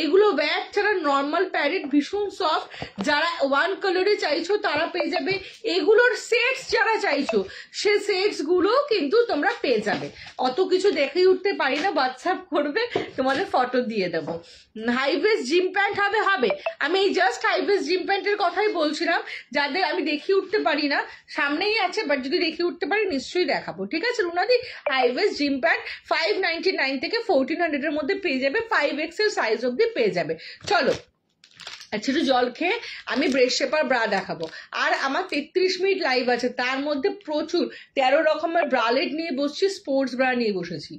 এগুলো ব্যাগ ছাড়া নর্মাল প্যাডেড, ভীষণ সফট। যারা ওয়ান কালারে চাইছো তারা পেয়ে যাবে। এগুলোর সেটস যারা চাইছো সে সেটস গুলো কিন্তু তোমরা পেয়ে যাবে। অত কিছু দেখে উঠতে পারি না, হোয়াটসঅ্যাপ করবে, তোমাদের ফটো দিয়ে দেবো। হাইভেস্ট জিম প্যান্ট হবে। আমি এই জাস্ট হাইভেস্ট জিম প্যান্টের কথাই বলছিলাম, যাদের আমি দেখিয়ে উঠতে পারি না, সামনেই আছে, বাট যদি দেখিয়ে উঠতে পারি নিশ্চয়ই দেখাবো। ঠিক আছে রুনাদি, হাইভেস্ট জিম প্যান্ট 599 থেকে 1400 এর মধ্যে পেয়ে যাবে। 5XL সাইজ অব্দি পেয়ে যাবে। চলো আচ্ছা, একটু জল খেয়ে আমি ব্রেস্ট শেপার ব্রা দেখাবো। আর আমার 33 মিনিট লাইভ আছে, তার মধ্যে প্রচুর 13 রকমের ব্রালেট নিয়ে বসছি, স্পোর্টস ব্রা নিয়ে বসেছি।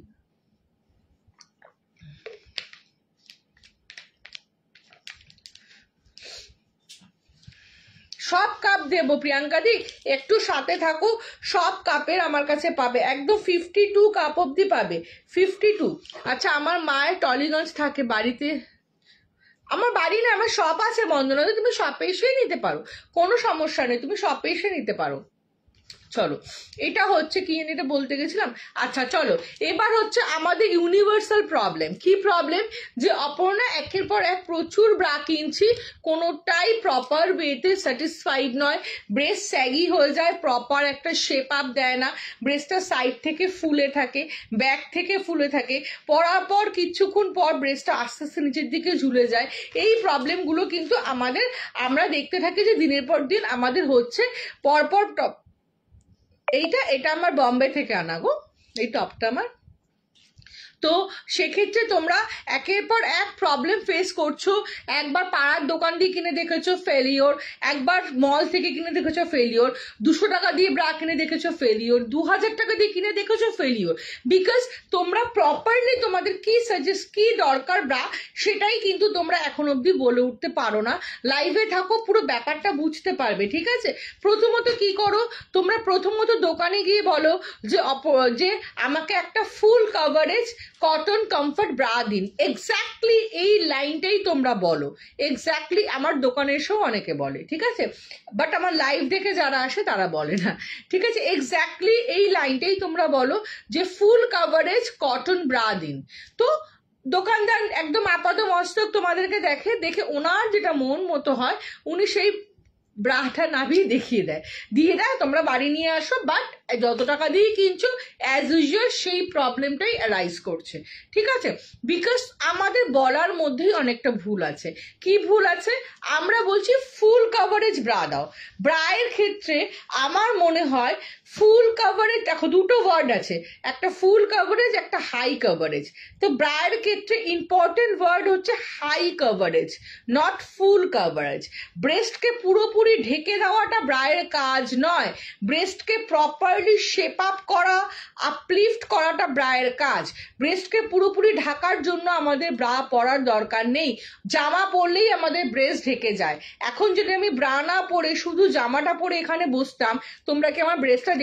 সব কাপ দেবো প্রিয়াঙ্কা দি, একটু সাথে থাকো। সব কাপের আমার কাছে পাবে, একদম 52 কাপ অব্দি পাবে, 52। আচ্ছা, আমার মায়ের টলিগঞ্জ থাকে বাড়িতে, আমার বাড়ি না, আমার শপ আছে বন্দনাতে, তুমি শপে এসে নিতে পারো, কোনো সমস্যা নেই, তুমি শপে এসে নিতে পারো। চলো, এটা হচ্ছে কি এটা বলতে গেছিলাম। আচ্ছা চলো, এবার হচ্ছে আমাদের ইউনিভার্সাল প্রবলেম। কি প্রবলেম? যে অপর্ণা একের পর এক প্রচুর ব্রা কিনছি, কোনোটাই প্রপার ওয়েতে স্যাটিসফাইড নয়, ব্রেস্ট স্যাগি হয়ে যায়, প্রপার একটা শেপ আপ দেয় না, ব্রেস্টটা সাইড থেকে ফুলে থাকে, ব্যাক থেকে ফুলে থাকে, পরার পর কিছুক্ষণ পর ব্রেস্টটা আস্তে আস্তে নিচের দিকে ঝুলে যায়। এই প্রবলেমগুলো কিন্তু আমরা দেখতে থাকি যে দিনের পর দিন আমাদের হচ্ছে পরপর। এটা আমার বম্বে থেকে আনা গো, এই টপটা আমার। তো সেক্ষেত্রে তোমরা একের পর এক প্রবলেম ফেস করছো। একবার পাড়ার দোকান দিয়ে কিনে দেখেছো ফেলিওর, একবার মল থেকে কিনে দেখেছো ফেলিওর, 200 টাকা দিয়ে ব্রা কিনে দেখেছো ফেলিওর, 2000 টাকা দিয়ে কিনে দেখেছো ফেলিওর। বিকজ তোমরা প্রপারলি তোমাদের কি দরকার ব্রা, সেটাই কিন্তু তোমরা এখন অব্দি বলে উঠতে পারো না। লাইভে থাকো, পুরো ব্যাপারটা বুঝতে পারবে, ঠিক আছে? প্রথমত কি করো তোমরা, প্রথমত দোকানে গিয়ে বলো যে আমাকে একটা full coverage cotton comfort bra দিন। এক্স্যাক্টলি এই লাইনটাই তোমরা বলো, এক্স্যাক্টলি আমার দোকানে এসেও অনেকে বলে, ঠিক আছে? বাট আমার লাইভ দেখে যারা আসে তারা বলে না, ঠিক আছে? এক্স্যাক্টলি এই লাইনটাই তোমরা বলো যে ফুল কভারেজ কটন ব্রা দিন। তো দোকানদার একদম আপাত মস্তক তোমাদেরকে দেখে ওনার যেটা মন মতো হয় উনি সেই ব্রাটা নামিয়ে দেখিয়ে দিয়ে দেয়, তোমরা বাড়ি নিয়ে আসো। বাট যত টাকা দিয়ে কিনছো অ্যাজ ইউজুয়াল সেই প্রবলেমটাই অ্যারাইজ করছে, ঠিক আছে? বিকজ আমাদের বলার মধ্যেই অনেকটা ভুল আছে। কি ভুল আছে? আমরা বলছি ফুল কভারেজ ব্রা দাও। ব্রায়ের ক্ষেত্রে আমার মনে হয় ফুল কভারেজ, দেখো দুটো ওয়ার্ড আছে, একটা ফুল কভারেজ, একটা হাই কভারেজ। তো ব্রায়ের ক্ষেত্রে ইম্পর্টেন্ট ওয়ার্ড হচ্ছে high coverage, not full coverage. ব্রেস্টকে পুরোপুরি ঢেকে দেওয়াটা ব্রায়ের কাজ নয়, ব্রেস্টকে প্রপারলি শেপ আপ করা, আপলিফট করাটা ব্রায়ের কাজ। ব্রেস্টকে পুরোপুরি ঢাকার জন্য আমাদের ব্রা পরার দরকার নেই, জামা পরলেই আমাদের ব্রেস্ট ঢেকে যায়। এখন যদি আমি ব্রা না পরে শুধু জামাটা পরে এখানে বসতাম, তোমরা কি আমার ব্রেস্টটা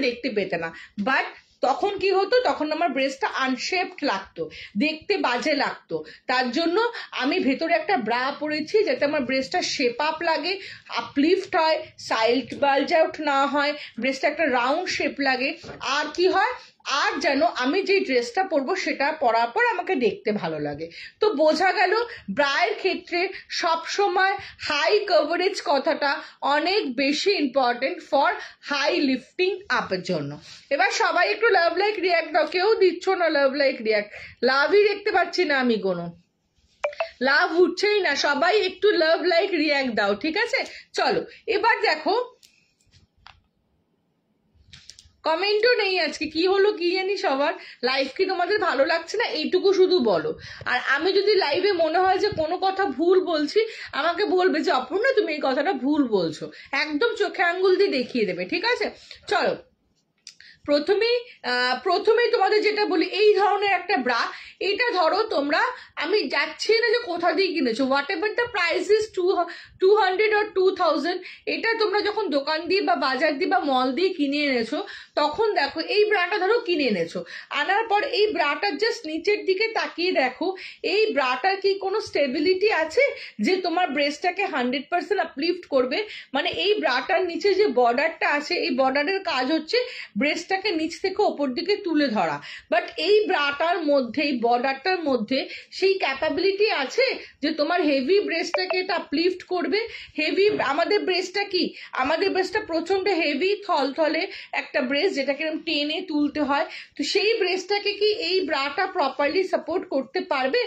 দেখতে পেতে না। বাট তখন কি হতো, তখন আমার ব্রেস্টটা আনশেপড লাগতো, দেখতে বাজে লাগতো। তার জন্য আমি ভেতরে একটা ব্রা পরেছি যাতে আমার ব্রেস্টটা শেপ আপ লাগে, আপলিফট হয়, সাইড বাল্জ আউট না হয়, ব্রেস্টটা একটা রাউন্ড শেপ লাগে। আর কি হয়, আর যেন আমি যে ড্রেসটা পরবো সেটা পরার পর আমাকে দেখতে ভালো লাগে। তো বোঝা গেল ব্রায়ের ক্ষেত্রে সবসময় হাই কভারেজ কথাটা অনেক বেশি ইম্পর্টেন্ট ফর হাই লিফটিং আপের জন্য। এবার সবাই একটু লাভ লাইক রিয়াক্ট দাও, কেউ দিচ্ছ না লাভ লাইক রিয়াক্ট, লাভই দেখতে পাচ্ছি না আমি, কোনো লাভ উঠছেই না। সবাই একটু লাভ লাইক রিয়াক্ট দাও, ঠিক আছে? চলো এবার দেখো, কমেন্টও নেই আজকে, কি হলো কি জানি সবার। লাইভ কি তোমাদের ভালো লাগছে না এইটুকু শুধু বলো। আর আমি যদি লাইভে মনে হয় যে কোনো কথা ভুল বলছি, আমাকে বলবে যে অপর্ণা তুমি এই কথাটা ভুল বলছো, একদম চোখে আঙ্গুল দিয়ে দেখিয়ে দেবে, ঠিক আছে? চলো, প্রথমেই তোমাদের যেটা বলি, এই ধরনের একটা ব্রা, এটা ধরো তোমরা, আমি যাচ্ছি না যে কোথা দিয়ে কিনেছো, whatever the price is 200 or 2000, এটা তোমরা যখন দোকান দিয়ে বা বাজার দিয়ে বা মল দিয়ে কিনে এনেছো, তখন দেখো এই ব্রাটা ধরো কিনে এনেছো, আনার পর এই ব্রাটার জাস্ট নিচের দিকে তাকিয়ে দেখো এই ব্রাটার কি কোনো স্টেবিলিটি আছে যে তোমার ব্রেস্টটাকে 100% আপলিফট করবে। মানে এই ব্রাটার নিচে যে বর্ডারটা আছে, এই বর্ডারের কাজ হচ্ছে ব্রেস্টটাকে নিচ থেকে ওপর দিকে তুলে ধরা। বাট এই ব্রাটার মধ্যে, এই বর্ডারটার মধ্যে সেই ক্যাপাবিলিটি আছে যে তোমার হেভি ব্রেস্টটাকে এটা আপলিফট করবে। হেভি আমাদের ব্রেস্টটা কি, আমাদের ব্রেস্টটা প্রচন্ড হেভি থলথলে একটা ব্রেস্ট, যেটাকে টেনে তুলতে হয়। তো সেই ব্রেস্টটাকে কি এই ব্রাটা প্রপারলি সাপোর্ট করতে পারবে?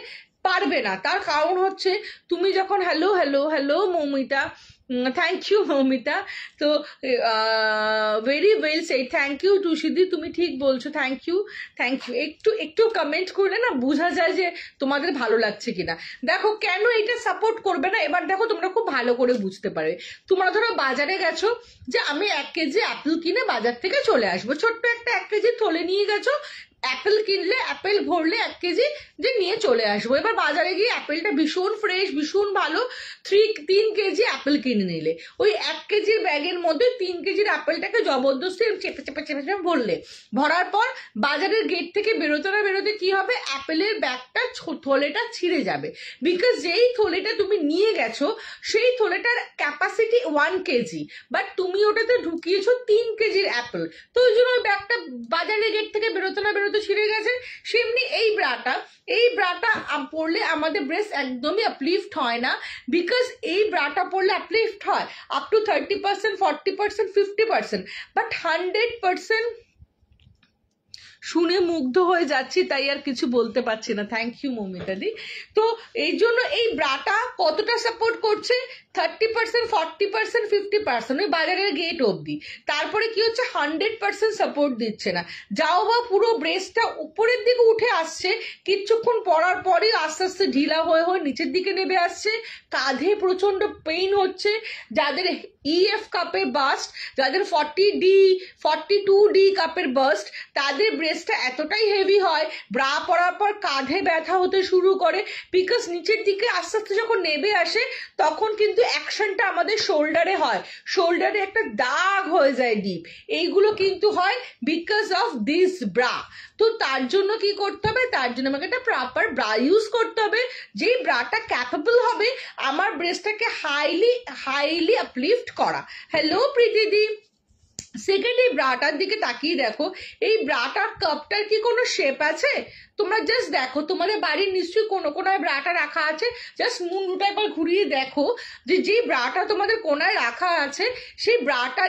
পারবে না। তার কারণ হচ্ছে তুমি যখন hello hello hello Moumita, thank you Moumita. তো very well say, thank you টুসিদি, তুমি ঠিক বলছো, থ্যাংক ইউ থ্যাংক ইউ। একটু একটু কমেন্ট করলে না বোঝা যায় যে তোমাদের ভালো লাগছে কিনা। দেখো কেন এটা সাপোর্ট করবে না, এবার দেখো তোমরা খুব ভালো করে বুঝতে পারবে। তোমরা ধরো বাজারে গেছো, যে আমি 1 কেজি অ্যাপেল কিনে বাজার থেকে চলে আসবো, ছোট্ট একটা 1 কেজি থলে নিয়ে গেছো, অ্যাপেল কিনলে, অ্যাপেল ভরলে 1 কেজি যে নিয়ে চলে আসবো। এবার বাজারে গিয়ে অ্যাপেলটা ভীষণ ফ্রেশ, ভীষণ ভালো, 3 কেজি অ্যাপেল কিনে নিলে, ওই 1 কেজির ব্যাগের মধ্যে 3 কেজির অ্যাপেলটাকে জবরদস্তি চেপে চেপে চেপে চেপে ভরলে, ভরার পর বাজারের গেট থেকে বেরোতে না বেরোতে কি হবে, অ্যাপেলের ব্যাগটা থলেটা ছিঁড়ে যাবে। বিকজ যেই থলেটা তুমি নিয়ে গেছো সেই থলেটার ক্যাপাসিটি 1 কেজি, বাট তুমি ওটাতে ঢুকিয়েছো 3 কেজির অ্যাপেল, তো ওই জন্য ওই ব্যাগটা বাজারের গেট থেকে বেরোতে না বেরোতে ছিঁড়ে গেছে। সেমনি এই ব্রাটা পরলে আমাদের ব্রেস্ট একদমই আপলিফট হয় না, বিকজ এই ব্রাটা পরলে আপলিফট হয় আপ টু 30%, 40%, 50%, বাট 100% শুনে মুগ্ধ হয়ে যাচ্ছি, তাই আর কিছু বলতে পারছি না। থ্যাংক ইউ মৌমিতা দি। তো এই জন্য এই ব্রাটা কতটা সাপোর্ট করছে, 30%, 40%, 50%, ওই বাজারের গেট অবধি। তারপরে কি হচ্ছে, 100% সাপোর্ট দিচ্ছে না। যাও বা পুরো ব্রেস্টটা উপরের দিকে উঠে আসছে, কিছুক্ষণ পরার পরই আস্তে আস্তে ঢিলা হয়ে হয়ে নিচের দিকে নেমে আসছে, কাঁধে প্রচন্ড পেইন হচ্ছে। যাদের EF কাপের বাস্ট, যাদের 42D কাপের বাস্ট, তাদের ব্রেস্টটা এতটাই হেভি হয়, ব্রা পরার পর কাঁধে ব্যথা হতে শুরু করে, বিকজ নিচের দিকে আস্তে আস্তে যখন নেমে আসে তখন কিন্তু অ্যাকশনটা আমাদের শোল্ডারে হয়, শোল্ডারে একটা দাগ হয়ে যায় ডিপ, এইগুলো কিন্তু হয় বিকজ অফ দিস ব্রা। তো তার জন্য কি করতে হবে, তার জন্য আমাকে একটা প্রপার ব্রা ইউজ করতে হবে, যেই ব্রাটা ক্যাপেবল হবে আমার ব্রেস্টটাকে হাইলি আপলিফট করা। হ্যালো প্রীতিদি। সেকেন্ড, এই ব্রাটার দিকে তাকিয়ে দেখো, এই ব্রাটার কাপটার কি কোনো শেপ আছে? তোমরা জাস্ট দেখো, তোমাদের বাড়ির নিশ্চয়ই কোনো কোনায় ব্রাটা রাখা আছে, জাস্ট মুন্ডুটা একবার ঘুরিয়ে দেখো যে যেই ব্রাটা তোমাদের কোনায় রাখা আছে সেই ব্রাটার,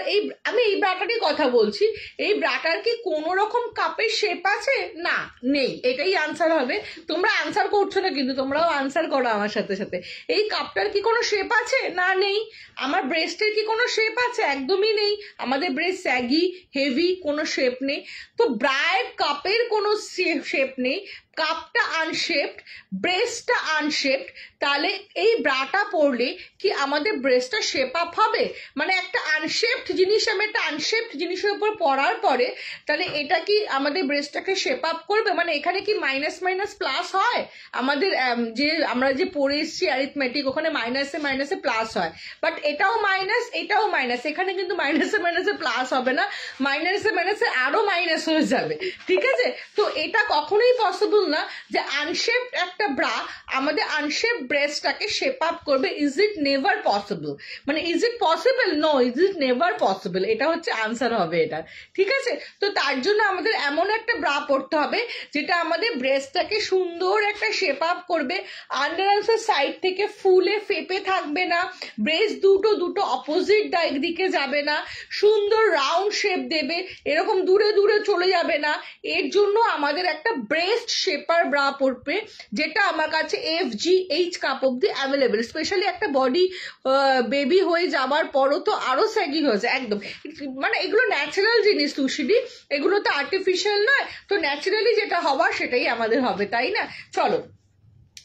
আমি এই ব্রাটারই কথা বলছি, এই ব্রাটার কি কোনো রকম কাপের শেপ আছে? না, নেই, এটাই আনসার হবে। তোমরা আনসার করছো না কিন্তু, তোমরাও আনসার করো আমার সাথে সাথে। এই কাপটার কি কোনো শেপ আছে? না, নেই। আমার ব্রেস্টের কি কোনো শেপ আছে? একদমই নেই। আমাদের ব্রেস্ট স্যাগি, হেভি, কোনো শেপ নেই। তো ব্রায়ের কাপের কোনো শেপ নেই, কাপটা আনশেপড, ব্রেস্টটা আনশেপড, তাহলে এই ব্রাটা পরলে কি আমাদের ব্রেস্টটা শেপ আপ হবে? মানে একটা আনশেপড জিনিস আমি একটা আনশেপড জিনিসের উপর পরার পরে তাহলে এটা কি আমাদের ব্রেস্টটাকে শেপ আপ করবে? মানে এখানে কি মাইনাস মাইনাস প্লাস হয়? আমাদের যে আমরা যে পড়ে এসছি অ্যারিথমেটিক, ওখানে মাইনাসে মাইনাসে প্লাস হয়, বাট এটাও মাইনাস, এটাও মাইনাস, এখানে কিন্তু মাইনাসে মাইনাসে প্লাস হবে না, মাইনাসে মাইনাসে আরো মাইনাস হয়ে যাবে। ঠিক আছে? তো এটা কখনোই পসিবল না যে আনশেপড একটা ব্রা আমাদের আনশেপ ব্রেস্টটাকে শেপ আপ করবে। Is it never possible? মানে is it possible? No, is it never possible, এটা হচ্ছে আনসার হবে এটা। ঠিক আছে? তো তার জন্য আমাদের এমন একটা ব্রা পরতে হবে যেটা আমাদের ব্রেস্টটাকে সুন্দর একটা শেপ আপ করবে, আন্ডার আর্মসের সাইড থেকে ফুলে ফেপে থাকবে না, ব্রেস্ট দুটো অপোজিট দিকে যাবে না, সুন্দর রাউন্ড শেপ দেবে, এরকম দূরে দূরে চলে যাবে না। এর জন্য আমাদের একটা ব্রেস্ট শেপার ব্রা পড়বে, যেটা আমার কাছে FGH কাপ অব্দি অ্যাভেলেবেল। স্পেশালি একটা বডি বেবি হয়ে যাওয়ার পরও তো আরো স্যাগি হয়ে যায় একদম। মানে এগুলো ন্যাচারাল জিনিস তুষিদি, এগুলো তো আর্টিফিশিয়াল নয়, তো ন্যাচারালি যেটা হবার সেটাই আমাদের হবে, তাই না? চলো,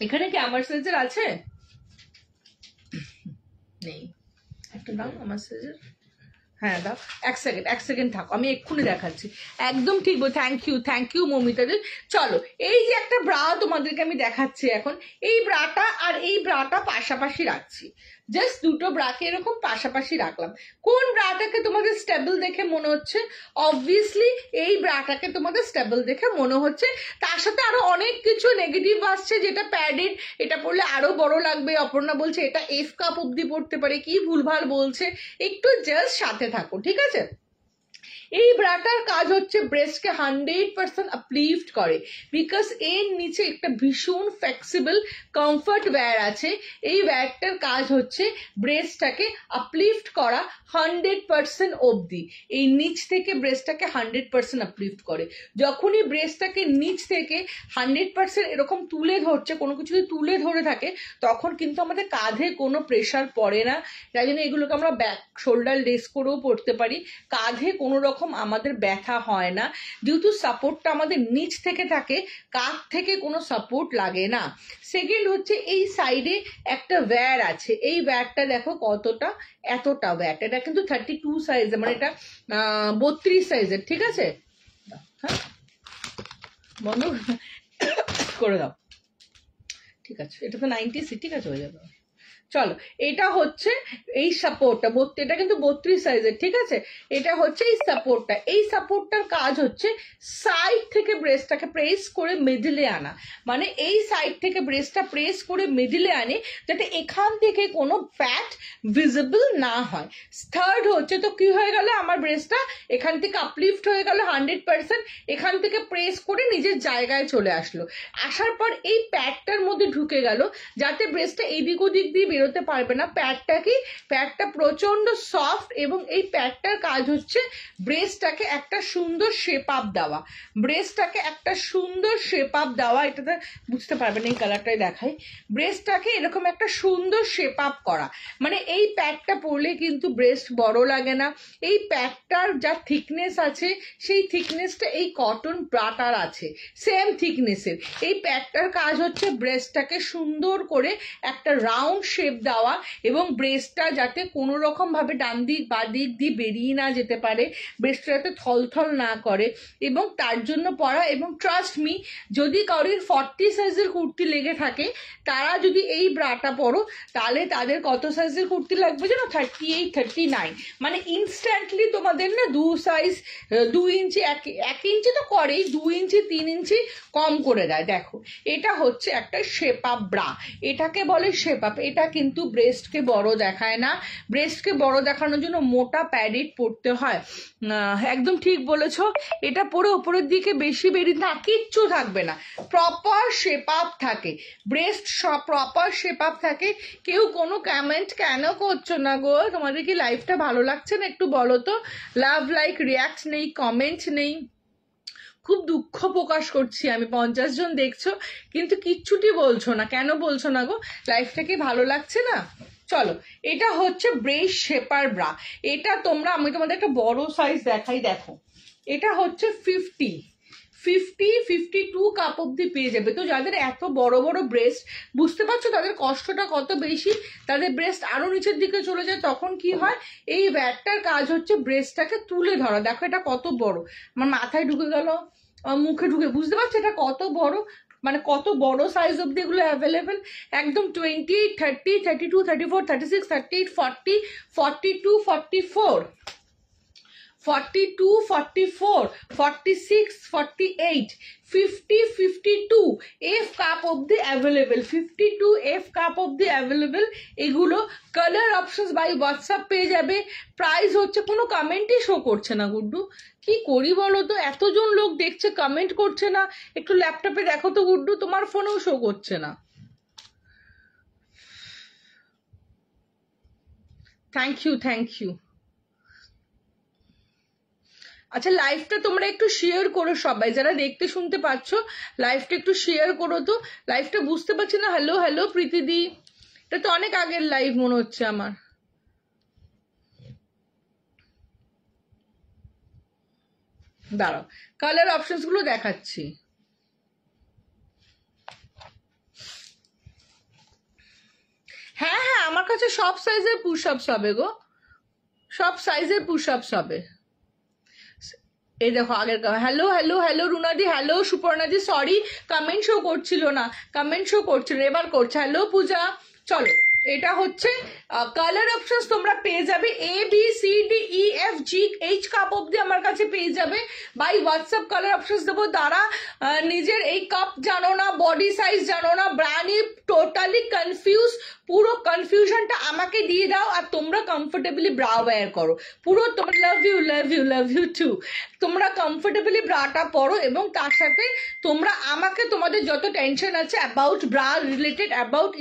এখানে কি আমার সাইজের আছে? নেই, একটা দাও আমার সাইজের। হ্যাঁ দাও, এক সেকেন্ড থাকো, আমি এক্ষুনি দেখাচ্ছি। একদম ঠিক বল, থ্যাংক ইউ মৌমিতাদি। চলো, এই যে একটা ব্রা তোমাদেরকে আমি দেখাচ্ছি এখন, এই ব্রাটা আর এই ব্রাটা পাশাপাশি রাখছি, জাস্ট দুটো ব্রাকে এরকম পাশাপাশি রাখলাম। কোন ব্রাটাকে তোমাদের স্টেবল দেখে মনে হচ্ছে? অবভিয়াসলি এই ব্রাটাকে তোমাদের স্টেবল দেখে মনে হচ্ছে। তার সাথে আরো অনেক কিছু নেগেটিভ আসছে, যেটা প্যাডেড, এটা পড়লে আরো বড় লাগবে, অপর্ণা বলছে এটা F কাপ অব্দি পড়তে পারে, কি ভুলভাল বলছে, একটু জাস্ট সাথে থাকো, ঠিক আছে? এই ব্রাটার কাজ হচ্ছে ব্রেস্টকে 100% আপলিফট করে, বিকজ এর নিচে একটা ভীষণ ফ্লেক্সিবল কমফর্ট ওয়্যার আছে। এই ওয়্যারটার কাজ হচ্ছে ব্রেস্টটাকে আপলিফট করা 100% অবধি। এই নিচ থেকে ব্রেস্টটাকে 100% আপলিফট করে। যখনই ব্রেস্টটাকে নিচ থেকে 100% এরকম তুলে ধরছে, কোনো কিছু যদি তুলে ধরে থাকে, তখন কিন্তু আমাদের কাঁধে কোনো প্রেশার পড়ে না। তাই জন্য এগুলোকে আমরা ব্যাক শোল্ডার লেস করেও পড়তে পারি। কাঁধে কোনো রকম আমাদের ব্যথা হয় না, যেহেতু সাপোর্টটা আমাদের নিচ থেকে থাকে, কাঁধ থেকে কোনো সাপোর্ট লাগে না। সেকেন্ড হচ্ছে এই সাইডে একটা ওয়্যার আছে। এই ওয়্যারটা দেখো কতটা, এতটা ওয়্যার। এটা কিন্তু 32 সাইজের, মানে এটা 32 সাইজের, ঠিক আছে? হ্যাঁ, বন্ধ করে দাও, ঠিক আছে? এটা তো 90 ঠিক আছে, হয়ে যাবে। চলো, এটা হচ্ছে এই সাপোর্টটা, এটা কিন্তু 32 সাইজের, ঠিক আছে? এটা হচ্ছে এই সাপোর্টটা। এই সাপোর্টটার কাজ হচ্ছে সাইড থেকে ব্রেস্টটাকে প্রেস করে মিডলে আনা, মানে এই সাইড থেকে ব্রেস্টটা প্রেস করে মিডলে আনে, যাতে এখান থেকে কোনো ফ্যাট ভিজিবল না হয়। থার্ড হচ্ছে, তো কি হয়ে গেল, আমার ব্রেস্টটা এখান থেকে আপলিফট হয়ে গেল 100%, এখান থেকে প্রেস করে নিজের জায়গায় চলে আসলো। আসার পর এই প্যাডটার মধ্যে ঢুকে গেল, যাতে ব্রেস্টটা এদিক ওদিক দিয়ে বেরোতে পারবে না। প্যাডটা প্রচন্ড সফট, এবং এই প্যাডটার কাজ হচ্ছে ব্রেস্টটাকে একটা সুন্দর শেপ আপ দেওয়া। ব্রেস্টটাকে একটা সুন্দর শেপ আপ দেওয়া, এটাতে বুঝতে পারবেন, এই কালারটাই দেখাই। ব্রেস্টটাকে এরকম একটা সুন্দর শেপ আপ করা, মানে এই প্যাডটা পরলে কিন্তু ব্রেস্ট বড় লাগে না। এই প্যাডটার যা থিকনেস আছে, সেই থিকনেসটা এই কটন ব্রাটার আছে সেম থিকনেসের। এই প্যাডটার কাজ হচ্ছে ব্রেস্টটাকে সুন্দর করে একটা রাউন্ড শেপ দেওয়া, এবং ব্রেস্টটা যাতে কোনো রকম ভাবে ডান দিক বা দিক দিয়ে বেরিয়ে না যেতে পারে, ব্রেস্টটা যাতে থলথল না করে, এবং তার জন্য পরা। এবং ট্রাস্ট মি, যদি কারোর 40 সাইজের কুর্তি লেগে থাকে, তারা যদি এই ব্রাটা পরো, তাহলে তাদের কত সাইজের কুর্তি লাগবে জানো? 38, 39। মানে ইনস্ট্যান্টলি তোমাদের না 2 ইঞ্চি, 1 ইঞ্চি তো করেই, 2 ইঞ্চি 3 ইঞ্চি কম করে দেয়। দেখো, এটা হচ্ছে একটা শেপ আপ ব্রা, এটাকে বলে শেপ আপ। এটা কিন্তু ব্রেস্টকে বড় দেখায় না। ব্রেস্টকে বড় দেখানোর জন্য মোটা প্যাডেড পরতে হয়। একদম ঠিক বলেছো, এটা পরে উপরের দিকে বেশি বেরিয়ে না, কিচ্ছু থাকবে না, প্রপার শেপ আপ থাকে ব্রেস্ট, সব প্রপার শেপ আপ থাকে। কেউ কোনো কমেন্ট কেন করছো না গো? তোমাদের কি লাইফটা ভালো লাগছে না? একটু বলো তো। লাভ, লাইক, রিয়াক্ট নেই, কমেন্ট নেই, খুব দুঃখ প্রকাশ করছি আমি। 50 জন দেখছো কিন্তু কিচ্ছুটি বলছো না, কেন বলছো না গো? লাইফটা কি ভালো লাগছে না? চলো, এটা হচ্ছে ব্রেস্ট শেপার ব্রা। এটা তোমরা, আমি তোমাদের একটা বড় সাইজ দেখাই, দেখো, এটা হচ্ছে 52 কাপ অব্দি পেয়ে যাবে। তো যাদের এত বড় বড় ব্রেস্ট, বুঝতে পারছো তাদের কষ্টটা কত বেশি। তাদের ব্রেস্ট আরো নিচের দিকে চলে যায়, তখন কি হয়, এই ব্যাগটার কাজ হচ্ছে ব্রেস্টটাকে তুলে ধরা। দেখো এটা কত বড়, আমার মাথায় ঢুকে গেল, মুখে ঢুকে, বুঝতে পারছো এটা কত বড়, মানে কত বড় সাইজ অব্দি এগুলো অ্যাভেলেবেল। একদম 28, 30, 32, 34, 36, 38, 40, 42, 44, 42, 44, 46, 48, 50, 52 এফ কাপ অব্দি অ্যাভেলেবেল, 52 এফ কাপ অব্দি অ্যাভেলেবেল। এগুলো কালার অপশনস বাই হোয়াটসঅ্যাপ পেয়ে যাবে। প্রাইস হচ্ছে, কোনো কমেন্টই শো করছে না গুড্ডু, কি করি বলো তো? এতজন লোক দেখছে, কমেন্ট করছে না। একটু ল্যাপটপে দেখো তো গুড্ডু, তোমার ফোনেও শো করছে না। Thank you. আচ্ছা, লাইভটা তোমরা একটু শেয়ার করো, সবাই যারা দেখতে শুনতে পাচ্ছ, লাইভটা একটু শেয়ার করো তো। লাইভটা বুঝতে পারছি না। হ্যালো প্রীতিদি, এটা তো অনেক আগের লাইভ মনে হচ্ছে আমার। দাঁড়াও, কালার অপশনস গুলো দেখাচ্ছি। হ্যাঁ, আমার কাছে সব সাইজের পুশ আপস হবে গো, সব সাইজের পুশ আপস হবে। এই দেখো আগের, হ্যালো রুনাদি, হ্যালো সুপর্ণাদি, সরি কমেন্ট শো করছিল না, এবার করছে। হ্যালো পূজা। চলো, এটা হচ্ছে কালার অপশনস তোমরা পেয়ে যাবে ABCDEFGH কাপ অব্দি আমার কাছে পেয়ে যাবে। বাই হোয়াটসঅ্যাপ কালার অপশনস দেবো। তারা নিজের এই কাপ জানো না, বডি সাইজ জানো না, ব্র্যান্ড টোটালি কনফিউজ, পুরো কনফিউশনটা আমাকে দিয়ে দাও আর তোমরা কমফোর্টেবলি ব্রা ওয়্যার করো। পুরো তোমরা love you love you love you too, তোমরা কমফোর্টেবলি ব্রাটা পরো এবং তার সাথে তোমরা আমাকে তোমাদের যত টেনশন আছে অ্যাবাউট ব্রা রিলেটেড, অ্যাবাউট